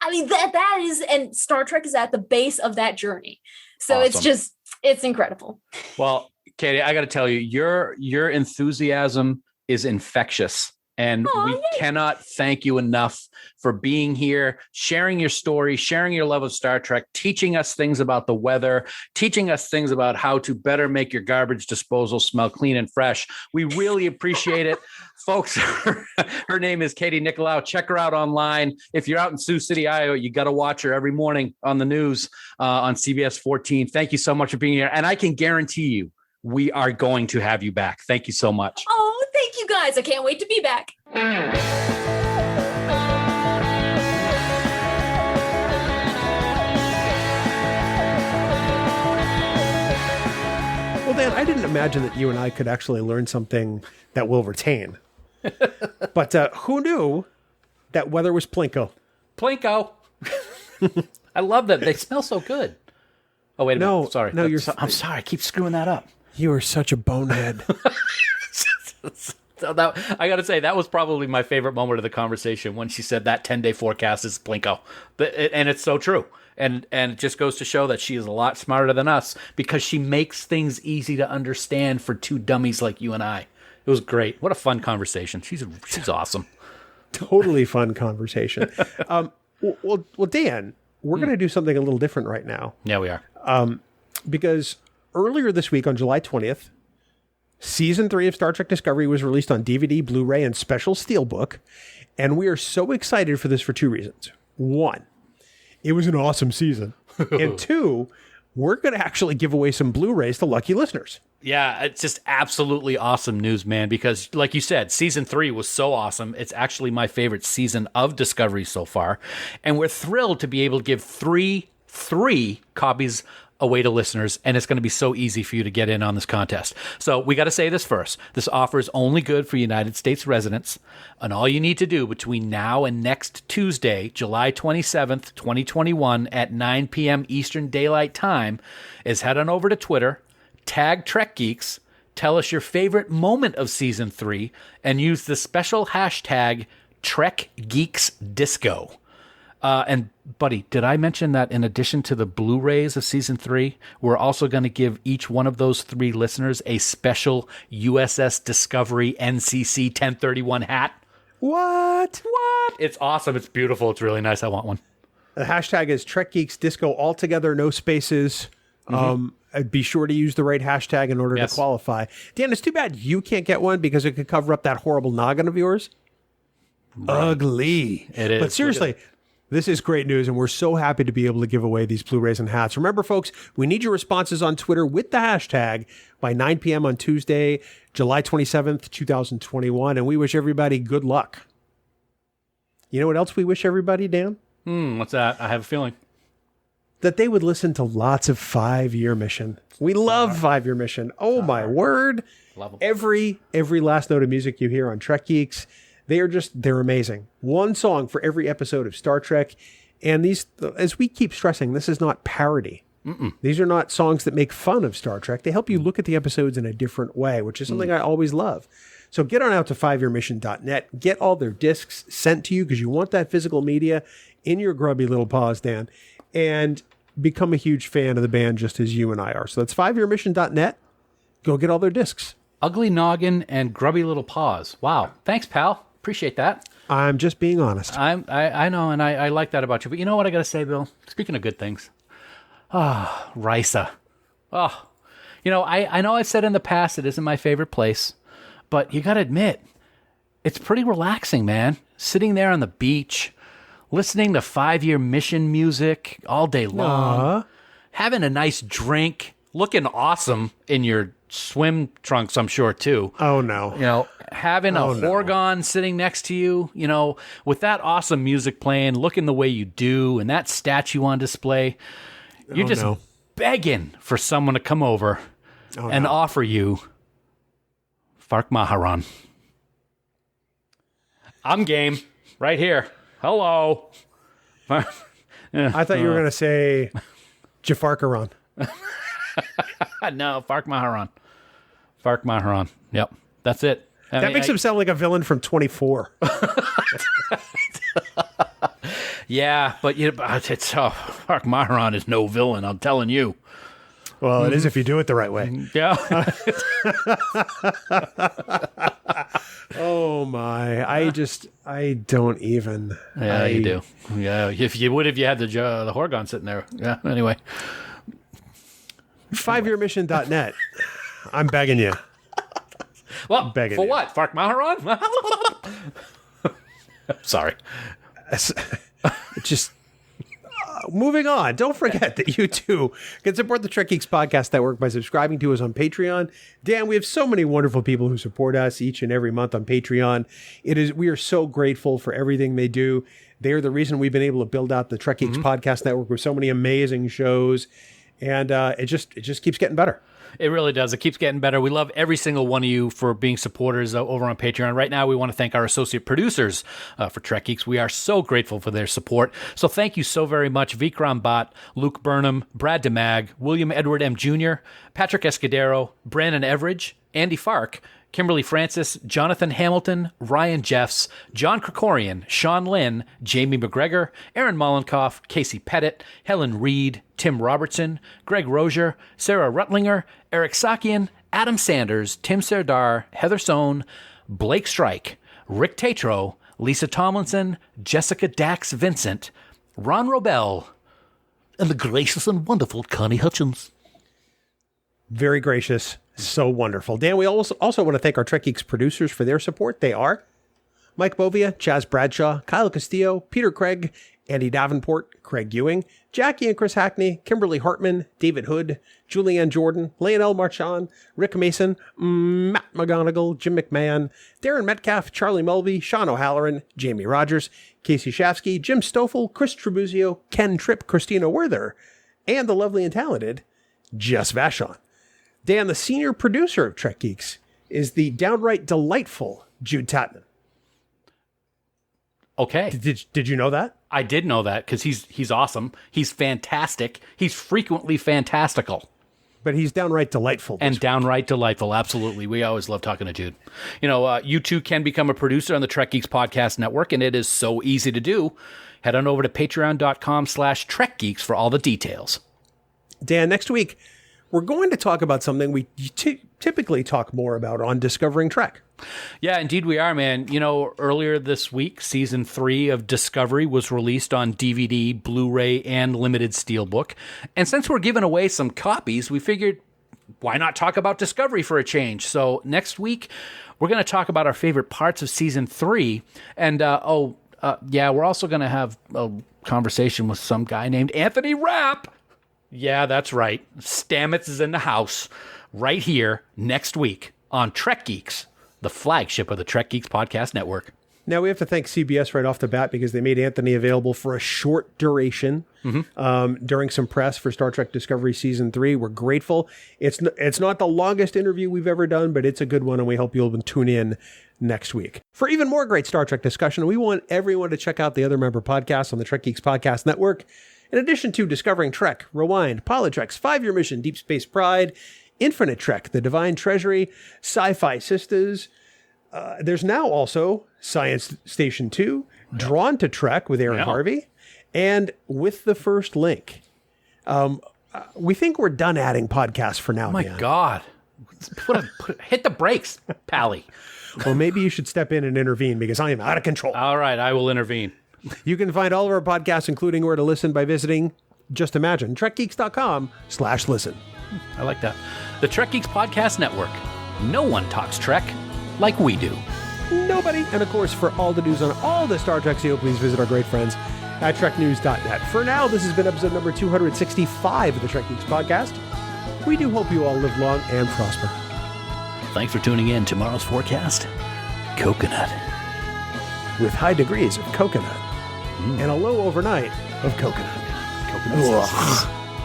I mean, that is, and Star Trek is at the base of that journey. So Awesome. it's incredible. Well, Katie, I got to tell you, your enthusiasm is infectious. And we cannot thank you enough for being here, sharing your story, sharing your love of Star Trek, teaching us things about the weather, teaching us things about how to better make your garbage disposal smell clean and fresh. We really appreciate it. Folks, her name is Katie Nickolaou. Check her out online. If you're out in Sioux City, Iowa, you got to watch her every morning on the news on CBS 14. Thank you so much for being here. And I can guarantee you, we are going to have you back. Thank you so much. Oh, thank you guys. I can't wait to be back. Well, Dan, I didn't imagine that you and I could actually learn something that we'll retain. But who knew that weather was Plinko? Plinko. I love that. They smell so good. Oh, wait a minute. Sorry. No, I'm sorry. I keep screwing that up. You are such a bonehead. So I got to say, that was probably my favorite moment of the conversation when she said that 10-day forecast is Plinko. And it's so true. And it just goes to show that she is a lot smarter than us because she makes things easy to understand for two dummies like you and I. It was great. What a fun conversation. She's awesome. Totally fun conversation. Well, Dan, we're going to do something a little different right now. Yeah, we are. Because earlier this week on July 20th, Season 3 of Star Trek Discovery was released on DVD, Blu-ray, and special steelbook. And we are so excited for this for two reasons. One, it was an awesome season. And two, we're going to actually give away some Blu-rays to lucky listeners. Yeah, it's just absolutely awesome news, man, because like you said, season 3 was so awesome. It's actually my favorite season of Discovery so far. And we're thrilled to be able to give three copies away to listeners, and it's going to be so easy for you to get in on this contest. So we got to say this first. This offer is only good for United States residents, and all you need to do between now and next Tuesday, July 27th, 2021 at 9 p.m. Eastern Daylight Time is head on over to Twitter, tag Trek Geeks, tell us your favorite moment of Season 3, and use the special hashtag TrekGeeksDisco. And buddy, did I mention that in addition to the Blu-rays of Season 3, we're also going to give each one of those 3 listeners a special USS Discovery NCC 1031 hat? What? It's awesome. It's beautiful. It's really nice. I want one. The hashtag is Trek Geeks Disco, all together, no spaces. Be sure to use the right hashtag in order to qualify. Dan, it's too bad you can't get one because it could cover up that horrible noggin of yours. Right. Ugly. It is. But seriously, this is great news, and we're so happy to be able to give away these Blu-rays and hats. Remember, folks, we need your responses on Twitter with the hashtag by 9 p.m. on Tuesday, July 27th, 2021, and we wish everybody good luck. You know what else we wish everybody, Dan? What's that? I have a feeling. That they would listen to lots of 5-Year Mission. We love 5-Year Mission. Oh, my word. Love them. Every last note of music you hear on Trek Geeks, they're amazing. One song for every episode of Star Trek. And these, as we keep stressing, this is not parody. These are not songs that make fun of Star Trek. They help you look at the episodes in a different way, which is something I always love. So get on out to 5yearmission.net. Get all their discs sent to you because you want that physical media in your grubby little paws, Dan. And become a huge fan of the band just as you and I are. So that's 5yearmission.net. Go get all their discs. Ugly noggin and grubby little paws. Wow. Thanks, pal. Appreciate that. I'm just being honest. I know, and I like that about you. But you know what I got to say, Bill? Speaking of good things. Risa. You know, I know I've said in the past it isn't my favorite place, but you got to admit, it's pretty relaxing, man. Sitting there on the beach, listening to 5-Year Mission music all day long, having a nice drink, looking awesome in your swim trunks, I'm sure, too. Oh, no. You know, having a Horgon sitting next to you, you know, with that awesome music playing, looking the way you do, and that statue on display, you're just begging for someone to come over and offer you Fark Maharan. I'm game. Right here. Hello. I thought you were going to say Jafarkaran. No, Fark Maharan. Fark Maharan. Yep. That's it. That makes him sound like a villain from 24. Yeah, but it's Fark Maharan is no villain, I'm telling you. Well, it is if you do it the right way. Yeah. Oh my! I don't even. Yeah, you do. Yeah, if you had the Horgon sitting there. Yeah. Anyway, 5yearmission.net. I'm begging you. Well, begging for you. what? Fark Maharan? Sorry. Just moving on. Don't forget that you too can support the Trek Geeks Podcast Network by subscribing to us on Patreon. Dan, we have so many wonderful people who support us each and every month on Patreon. We are so grateful for everything they do. They are the reason we've been able to build out the Trek Geeks Podcast Network with so many amazing shows, and it just keeps getting better. It really does. It keeps getting better. We love every single one of you for being supporters over on Patreon. Right now, we want to thank our associate producers for Trek Geeks. We are so grateful for their support. So thank you so very much, Vikram Bhatt, Luke Burnham, Brad DeMag, William Edward M. Jr., Patrick Escudero, Brandon Everidge, Andy Fark, Kimberly Francis, Jonathan Hamilton, Ryan Jeffs, John Krikorian, Sean Lynn, Jamie McGregor, Aaron Mollenkoff, Casey Pettit, Helen Reed, Tim Robertson, Greg Rozier, Sarah Rutlinger, Eric Sakian, Adam Sanders, Tim Serdar, Heather Sohn, Blake Strike, Rick Tatro, Lisa Tomlinson, Jessica Dax Vincent, Ron Wrobel, and the gracious and wonderful Connie Hutchins. Very gracious. So wonderful. Dan, we also want to thank our Trek Geeks producers for their support. They are Mike Bovia, Chaz Bradshaw, Kyle Castillo, Peter Craig, Andy Davenport, Craig Ewing, Jackie and Chris Hackney, Kimberly Hartman, David Hood, Julianne Jordan, Lionel Marchand, Rick Mason, Matt McGonigal, Jim McMahon, Darren Metcalf, Charlie Mulvey, Sean O'Halloran, Jamie Rogers, Casey Shafsky, Jim Stoffel, Chris Trabuzio, Ken Tripp, Christina Werther, and the lovely and talented Jess Vashon. Dan, the senior producer of Trek Geeks, is the downright delightful Jude Tatman. Okay. Did you know that? I did know that because he's awesome. He's fantastic. He's frequently fantastical. But he's downright delightful. And downright delightful, absolutely. We always love talking to Jude. You know, you too can become a producer on the Trek Geeks Podcast Network, and it is so easy to do. Head on over to patreon.com/TrekGeeks for all the details. Dan, next week, we're going to talk about something we typically talk more about on Discovering Trek. Yeah, indeed we are, man. You know, earlier this week, Season 3 of Discovery was released on DVD, Blu-ray, and limited steelbook. And since we're giving away some copies, we figured, why not talk about Discovery for a change? So next week, we're going to talk about our favorite parts of Season 3. And, we're also going to have a conversation with some guy named Anthony Rapp. Yeah, that's right. Stamets is in the house right here next week on Trek Geeks, the flagship of the Trek Geeks Podcast Network. Now, we have to thank CBS right off the bat because they made Anthony available for a short duration during some press for Star Trek Discovery Season 3. We're grateful. It's not the longest interview we've ever done, but it's a good one, and we hope you'll tune in next week. For even more great Star Trek discussion, we want everyone to check out the other member podcasts on the Trek Geeks Podcast Network. In addition to Discovering Trek, Rewind, Polytrek's 5-Year Mission, Deep Space Pride, Infinite Trek, The Divine Treasury, Sci-Fi Sisters. There's now also Science Station 2, Drawn to Trek with Aaron Harvey, and With the First Link. We think we're done adding podcasts for now, Oh, my Dan. God. Hit the brakes, Pally. Well, maybe you should step in and intervene because I am out of control. All right, I will intervene. You can find all of our podcasts, including where to listen, by visiting, just imagine, trekgeeks.com/listen. I like that. The Trek Geeks Podcast Network. No one talks Trek like we do. Nobody. And of course, for all the news on all the Star Trek CO, please visit our great friends at treknews.net. For now, this has been episode number 265 of the Trek Geeks Podcast. We do hope you all live long and prosper. Thanks for tuning in. Tomorrow's forecast, coconut. With high degrees of coconut and a low overnight of coconut.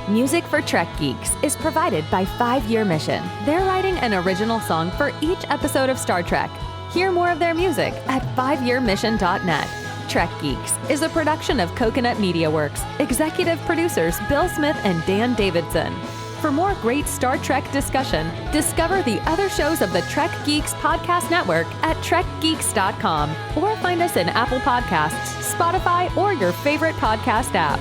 Music for Trek Geeks is provided by 5-Year Mission. They're writing an original song for each episode of Star Trek. Hear more of their music at 5yearmission.net. Trek Geeks is a production of Coconut Media Works. Executive producers Bill Smith and Dan Davidson. For more great Star Trek discussion, discover the other shows of the Trek Geeks Podcast Network at trekgeeks.com or find us in Apple Podcasts, Spotify, or your favorite podcast app.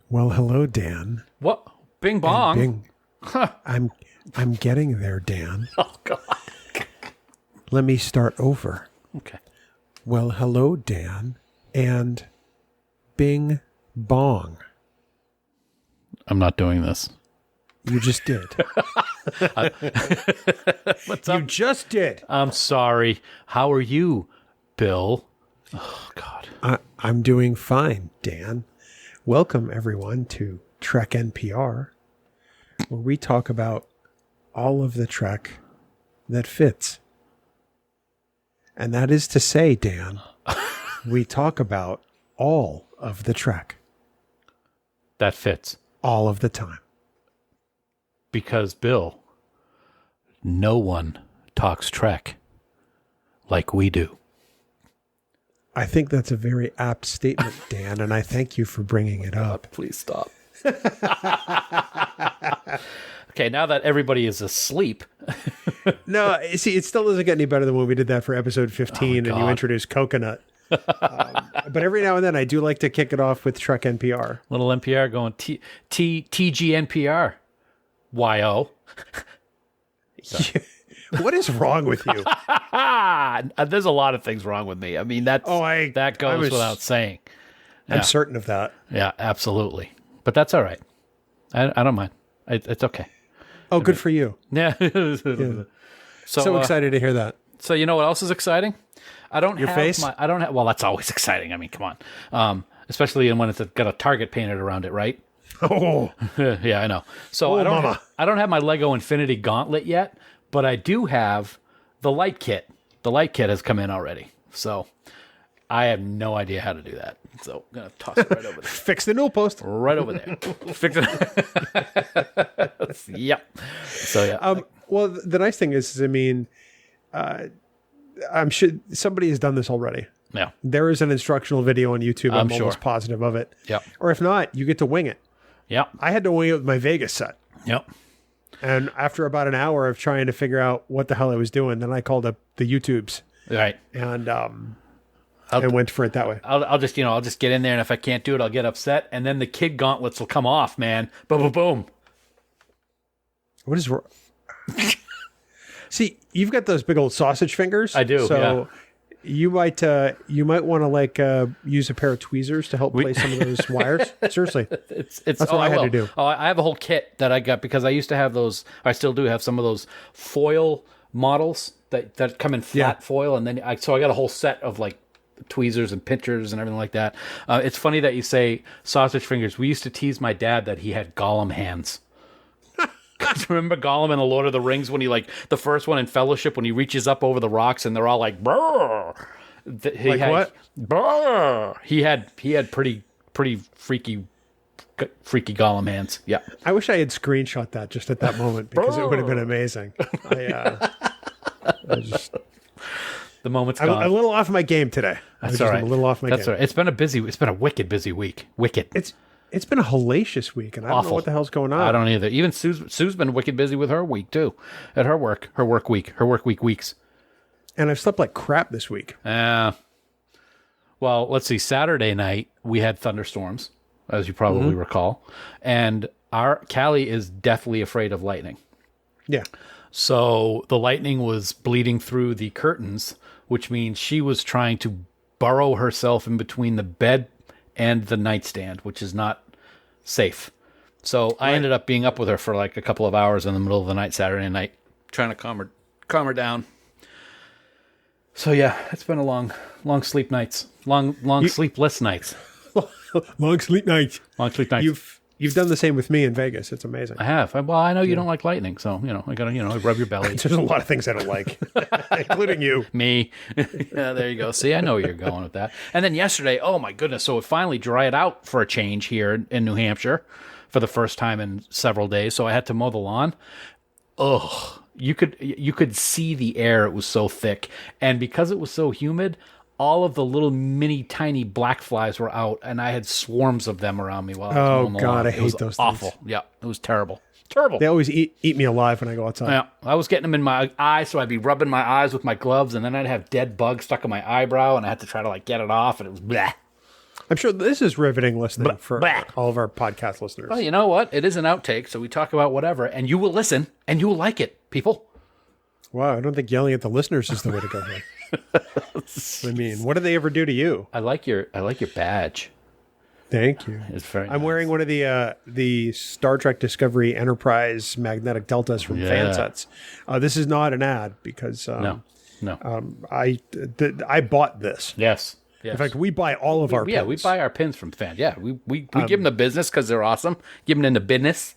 Well, hello, Dan. What? Bing bong. Bing. I'm getting there, Dan. Oh, God. Let me start over. Okay. Well, hello, Dan, and bing bong. I'm not doing this. You just did. What's You up? just did. I'm sorry. How are you, Bill? Oh, God. I'm doing fine, Dan. Welcome, everyone, to Trek NPR, where we talk about all of the Trek that fits. And that is to say, Dan, we talk about all of the Trek. That fits. All of the time. Because, Bill, no one talks Trek like we do. I think that's a very apt statement, Dan, and I thank you for bringing it up. Please stop. Okay, now that everybody is asleep. No, see, it still doesn't get any better than when we did that for episode 15 and you introduced coconut. But every now and then I do like to kick it off with Trek NPR. Little NPR going TGNPR. YO. What is wrong with you? There's a lot of things wrong with me. I mean, that goes without saying. Yeah. I'm certain of that. Yeah, absolutely. But that's all right. I don't mind. It's okay. Oh, good for you. Yeah. So excited to hear that. So you know what else is exciting? I don't Your have face? well, that's always exciting. I mean, come on. Especially when it's got a target painted around it, right? Oh. Yeah, I know. So I don't have my Lego Infinity Gauntlet yet, but I do have the light kit. The light kit has come in already. So I have no idea how to do that. So I'm going to toss it right over there. Fix the newel post. Right over there. Fix it. Yep. So yeah. Well, the nice thing is I mean, I'm sure somebody has done this already. Yeah. There is an instructional video on YouTube. I'm sure. almost positive of it. Yep. Or if not, you get to wing it. Yep. I had to wing it with my Vegas set. Yep. And after about an hour of trying to figure out what the hell I was doing, then I called up the YouTubes. Right. And went for it that way. I'll just get in there, and if I can't do it, I'll get upset, and then the kid gauntlets will come off, man. Boom, boom, boom. What is wrong? See, you've got those big old sausage fingers. I do. So you might want to use a pair of tweezers to help place some of those wires. Seriously, that's what I had to do. Oh, I have a whole kit that I got because I used to have those. I still do have some of those foil models that come in flat foil, and then I got a whole set of like tweezers and pinchers and everything like that. It's funny that you say sausage fingers. We used to tease my dad that he had Gollum hands. Remember Gollum in The Lord of the Rings when he the first one in Fellowship when he reaches up over the rocks and they're all like brrr. What? Brrr. He had pretty freaky Gollum hands. Yeah. I wish I had screenshot that just at that moment because it would have been amazing. The moment's gone. I'm a little off my game today. That's all right. I'm a little off my game. That's all right. It's been a wicked busy week. Wicked. It's been a hellacious week, and I don't know what the hell's going on. I don't either. Even Sue's been wicked busy with her week too, at her work weeks. And I've slept like crap this week. Well, let's see. Saturday night we had thunderstorms, as you probably recall, and our Callie is deathly afraid of lightning. Yeah. So the lightning was bleeding through the curtains, which means she was trying to burrow herself in between the bed and the nightstand, which is not safe. So I ended up being up with her for like a couple of hours in the middle of the night, Saturday night, trying to calm her down. So yeah, it's been a long sleep nights, long sleepless nights. Long sleep nights. Long sleep nights. You've done the same with me in Vegas. It's amazing. I have. Well, I know you don't like lightning, so I gotta rub your belly. There's a lot of things I don't like, including you. Me. Yeah, there you go. See, I know where you're going with that. And then yesterday, oh my goodness, so it finally dried out for a change here in New Hampshire for the first time in several days. So I had to mow the lawn. Ugh. You could see the air. It was so thick. And because it was so humid, all of the little mini tiny black flies were out, and I had swarms of them around me while I was mowing the lawn. I hate those awful. things. Yeah, it was terrible. Terrible. They always eat me alive when I go outside. Yeah, I was getting them in my eyes, so I'd be rubbing my eyes with my gloves, and then I'd have dead bugs stuck in my eyebrow, and I had to try to get it off, and it was bleh. I'm sure this is riveting listening for all of our podcast listeners. Well, you know what? It is an outtake, so we talk about whatever, and you will listen, and you will like it, people. Wow, I don't think yelling at the listeners is the way to go here. I mean, what did they ever do to you? I like your badge. Thank you. It's very I'm nice. wearing one of the Star Trek Discovery Enterprise magnetic deltas from Fansets. This is not an ad because no. I bought this. Yes. In fact, we buy all of our pins. Yeah, we buy our pins from Fan. Yeah, we give them the business because they're awesome. Give them in the business.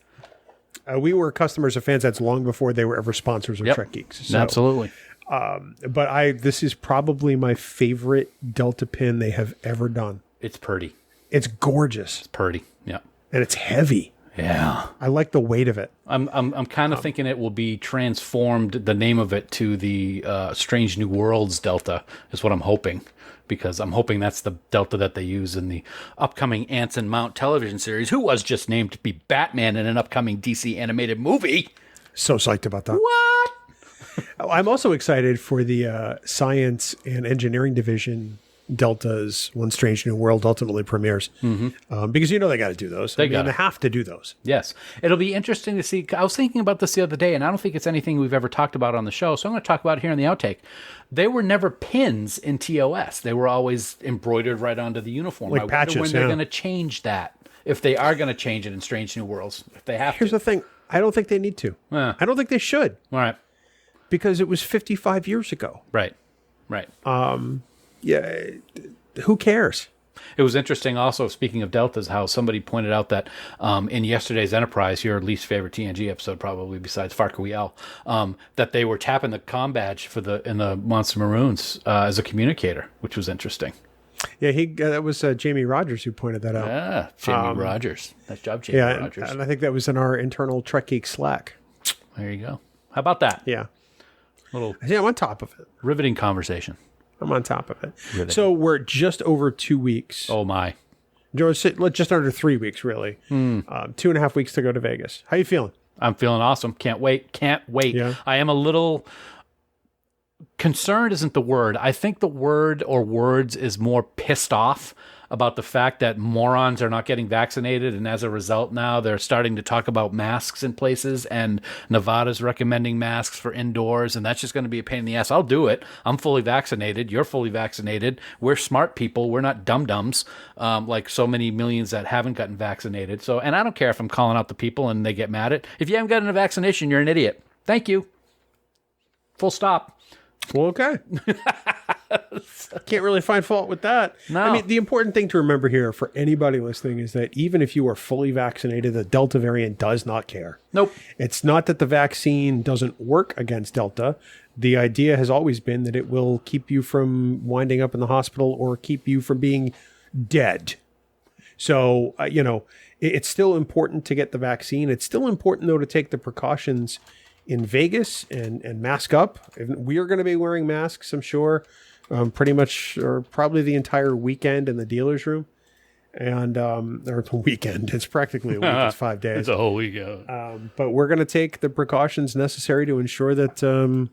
We were customers of Fansets long before they were ever sponsors of Trek Geeks. So, absolutely. But this is probably my favorite Delta pin they have ever done. It's pretty. It's gorgeous. It's pretty. Yeah. And it's heavy. Yeah. I like the weight of it. I'm kind of thinking it will be transformed, the name of it, to the Strange New Worlds Delta, is what I'm hoping. Because I'm hoping that's the Delta that they use in the upcoming Anson Mount television series, who was just named to be Batman in an upcoming DC animated movie. So psyched about that. What? I'm also excited for the science and engineering division Deltas when Strange New World ultimately premieres. Because they got to do those. They have to do those. Yes. It'll be interesting to see. I was thinking about this the other day, and I don't think it's anything we've ever talked about on the show, so I'm going to talk about it here in the outtake. They were never pins in TOS. They were always embroidered right onto the uniform. Like I patches, wonder when they're going to change that, if they are going to change it in Strange New Worlds, if they have Here's the thing. I don't think they need to. I don't think they should. All right. Because it was 55 years ago. Right. Yeah, who cares? It was interesting also, speaking of Deltas, how somebody pointed out that in yesterday's Enterprise, your least favorite TNG episode probably besides Farquaad, that they were tapping the comm badge in the Monster Maroons as a communicator, which was interesting. Yeah, that was Jamie Rogers who pointed that out. Yeah, Jamie Rogers. Nice job, Jamie Rogers. And I think that was in our internal Trek Geek Slack. There you go. How about that? Yeah. I'm on top of it. Riveting conversation. I'm on top of it. So we're just over 2 weeks. Oh, my. Just under 3 weeks, really. 2.5 weeks to go to Vegas. How you feeling? I'm feeling awesome. Can't wait. Yeah. I am a little... concerned isn't the word. I think the word or words is more pissed off about the fact that morons are not getting vaccinated, and as a result now they're starting to talk about masks in places, and Nevada's recommending masks for indoors, and that's just going to be a pain in the ass. I'll do it. I'm fully vaccinated. You're fully vaccinated. We're smart people. We're not dum-dums like so many millions that haven't gotten vaccinated. So, and I don't care if I'm calling out the people and they get mad at. If you haven't gotten a vaccination, you're an idiot. Thank you. Full stop. Well, okay. Can't really find fault with that. No. I mean, the important thing to remember here for anybody listening is that even if you are fully vaccinated, the Delta variant does not care. Nope. It's not that the vaccine doesn't work against Delta. The idea has always been that it will keep you from winding up in the hospital or keep you from being dead. So, it's still important to get the vaccine. It's still important, though, to take the precautions in Vegas and mask up. We are going to be wearing masks, I'm sure, pretty much, or probably the entire weekend in the dealer's room. And, or the weekend, it's practically a week, it's 5 days. It's a whole weekend. But we're going to take the precautions necessary to ensure that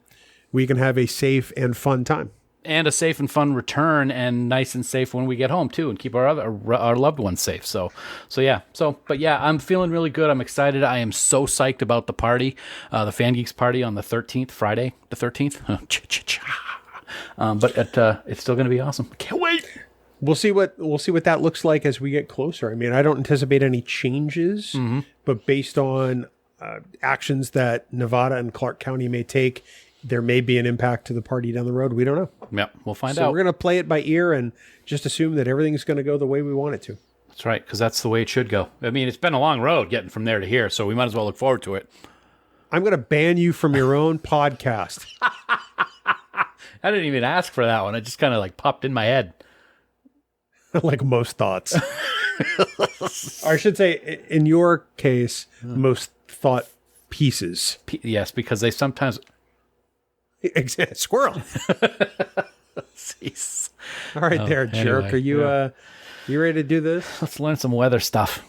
we can have a safe and fun time. And a safe and fun return, and nice and safe when we get home too, and keep our loved ones safe. But I'm feeling really good. I'm excited. I am so psyched about the party, the Fan Geeks party on the 13th, Friday the 13th. But it's still going to be awesome. Can't wait. We'll see what that looks like as we get closer. I mean, I don't anticipate any changes, but based on actions that Nevada and Clark County may take, there may be an impact to the party down the road. We don't know. Yeah, we'll find out. So we're going to play it by ear and just assume that everything's going to go the way we want it to. That's right, because that's the way it should go. I mean, it's been a long road getting from there to here, so we might as well look forward to it. I'm going to ban you from your own podcast. I didn't even ask for that one. It just kind of popped in my head. Like most thoughts. Or I should say, in your case, most thought pieces. Yes, because they sometimes... Squirrel. Jeez. All right, there, jerk. Anyway, Are you ready to do this? Let's learn some weather stuff.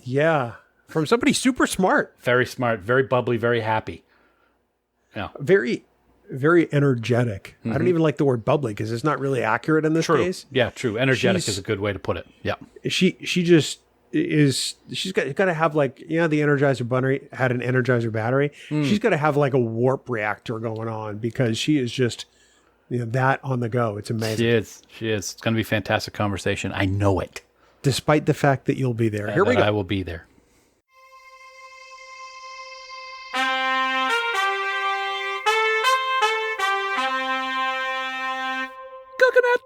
Yeah. From somebody super smart. Very smart, very bubbly, very happy. Yeah. Very, very energetic. I don't even like the word bubbly because it's not really accurate in this case. Yeah, true. Energetic is a good way to put it. Yeah. She just is, she's got to have the Energizer Bunny had an Energizer battery. She's got to have a warp reactor going on because she is just that on the go. It's amazing. She is. It's going to be a fantastic conversation. I know it. Despite the fact that you'll be there. Here we go. I will be there. Coconut.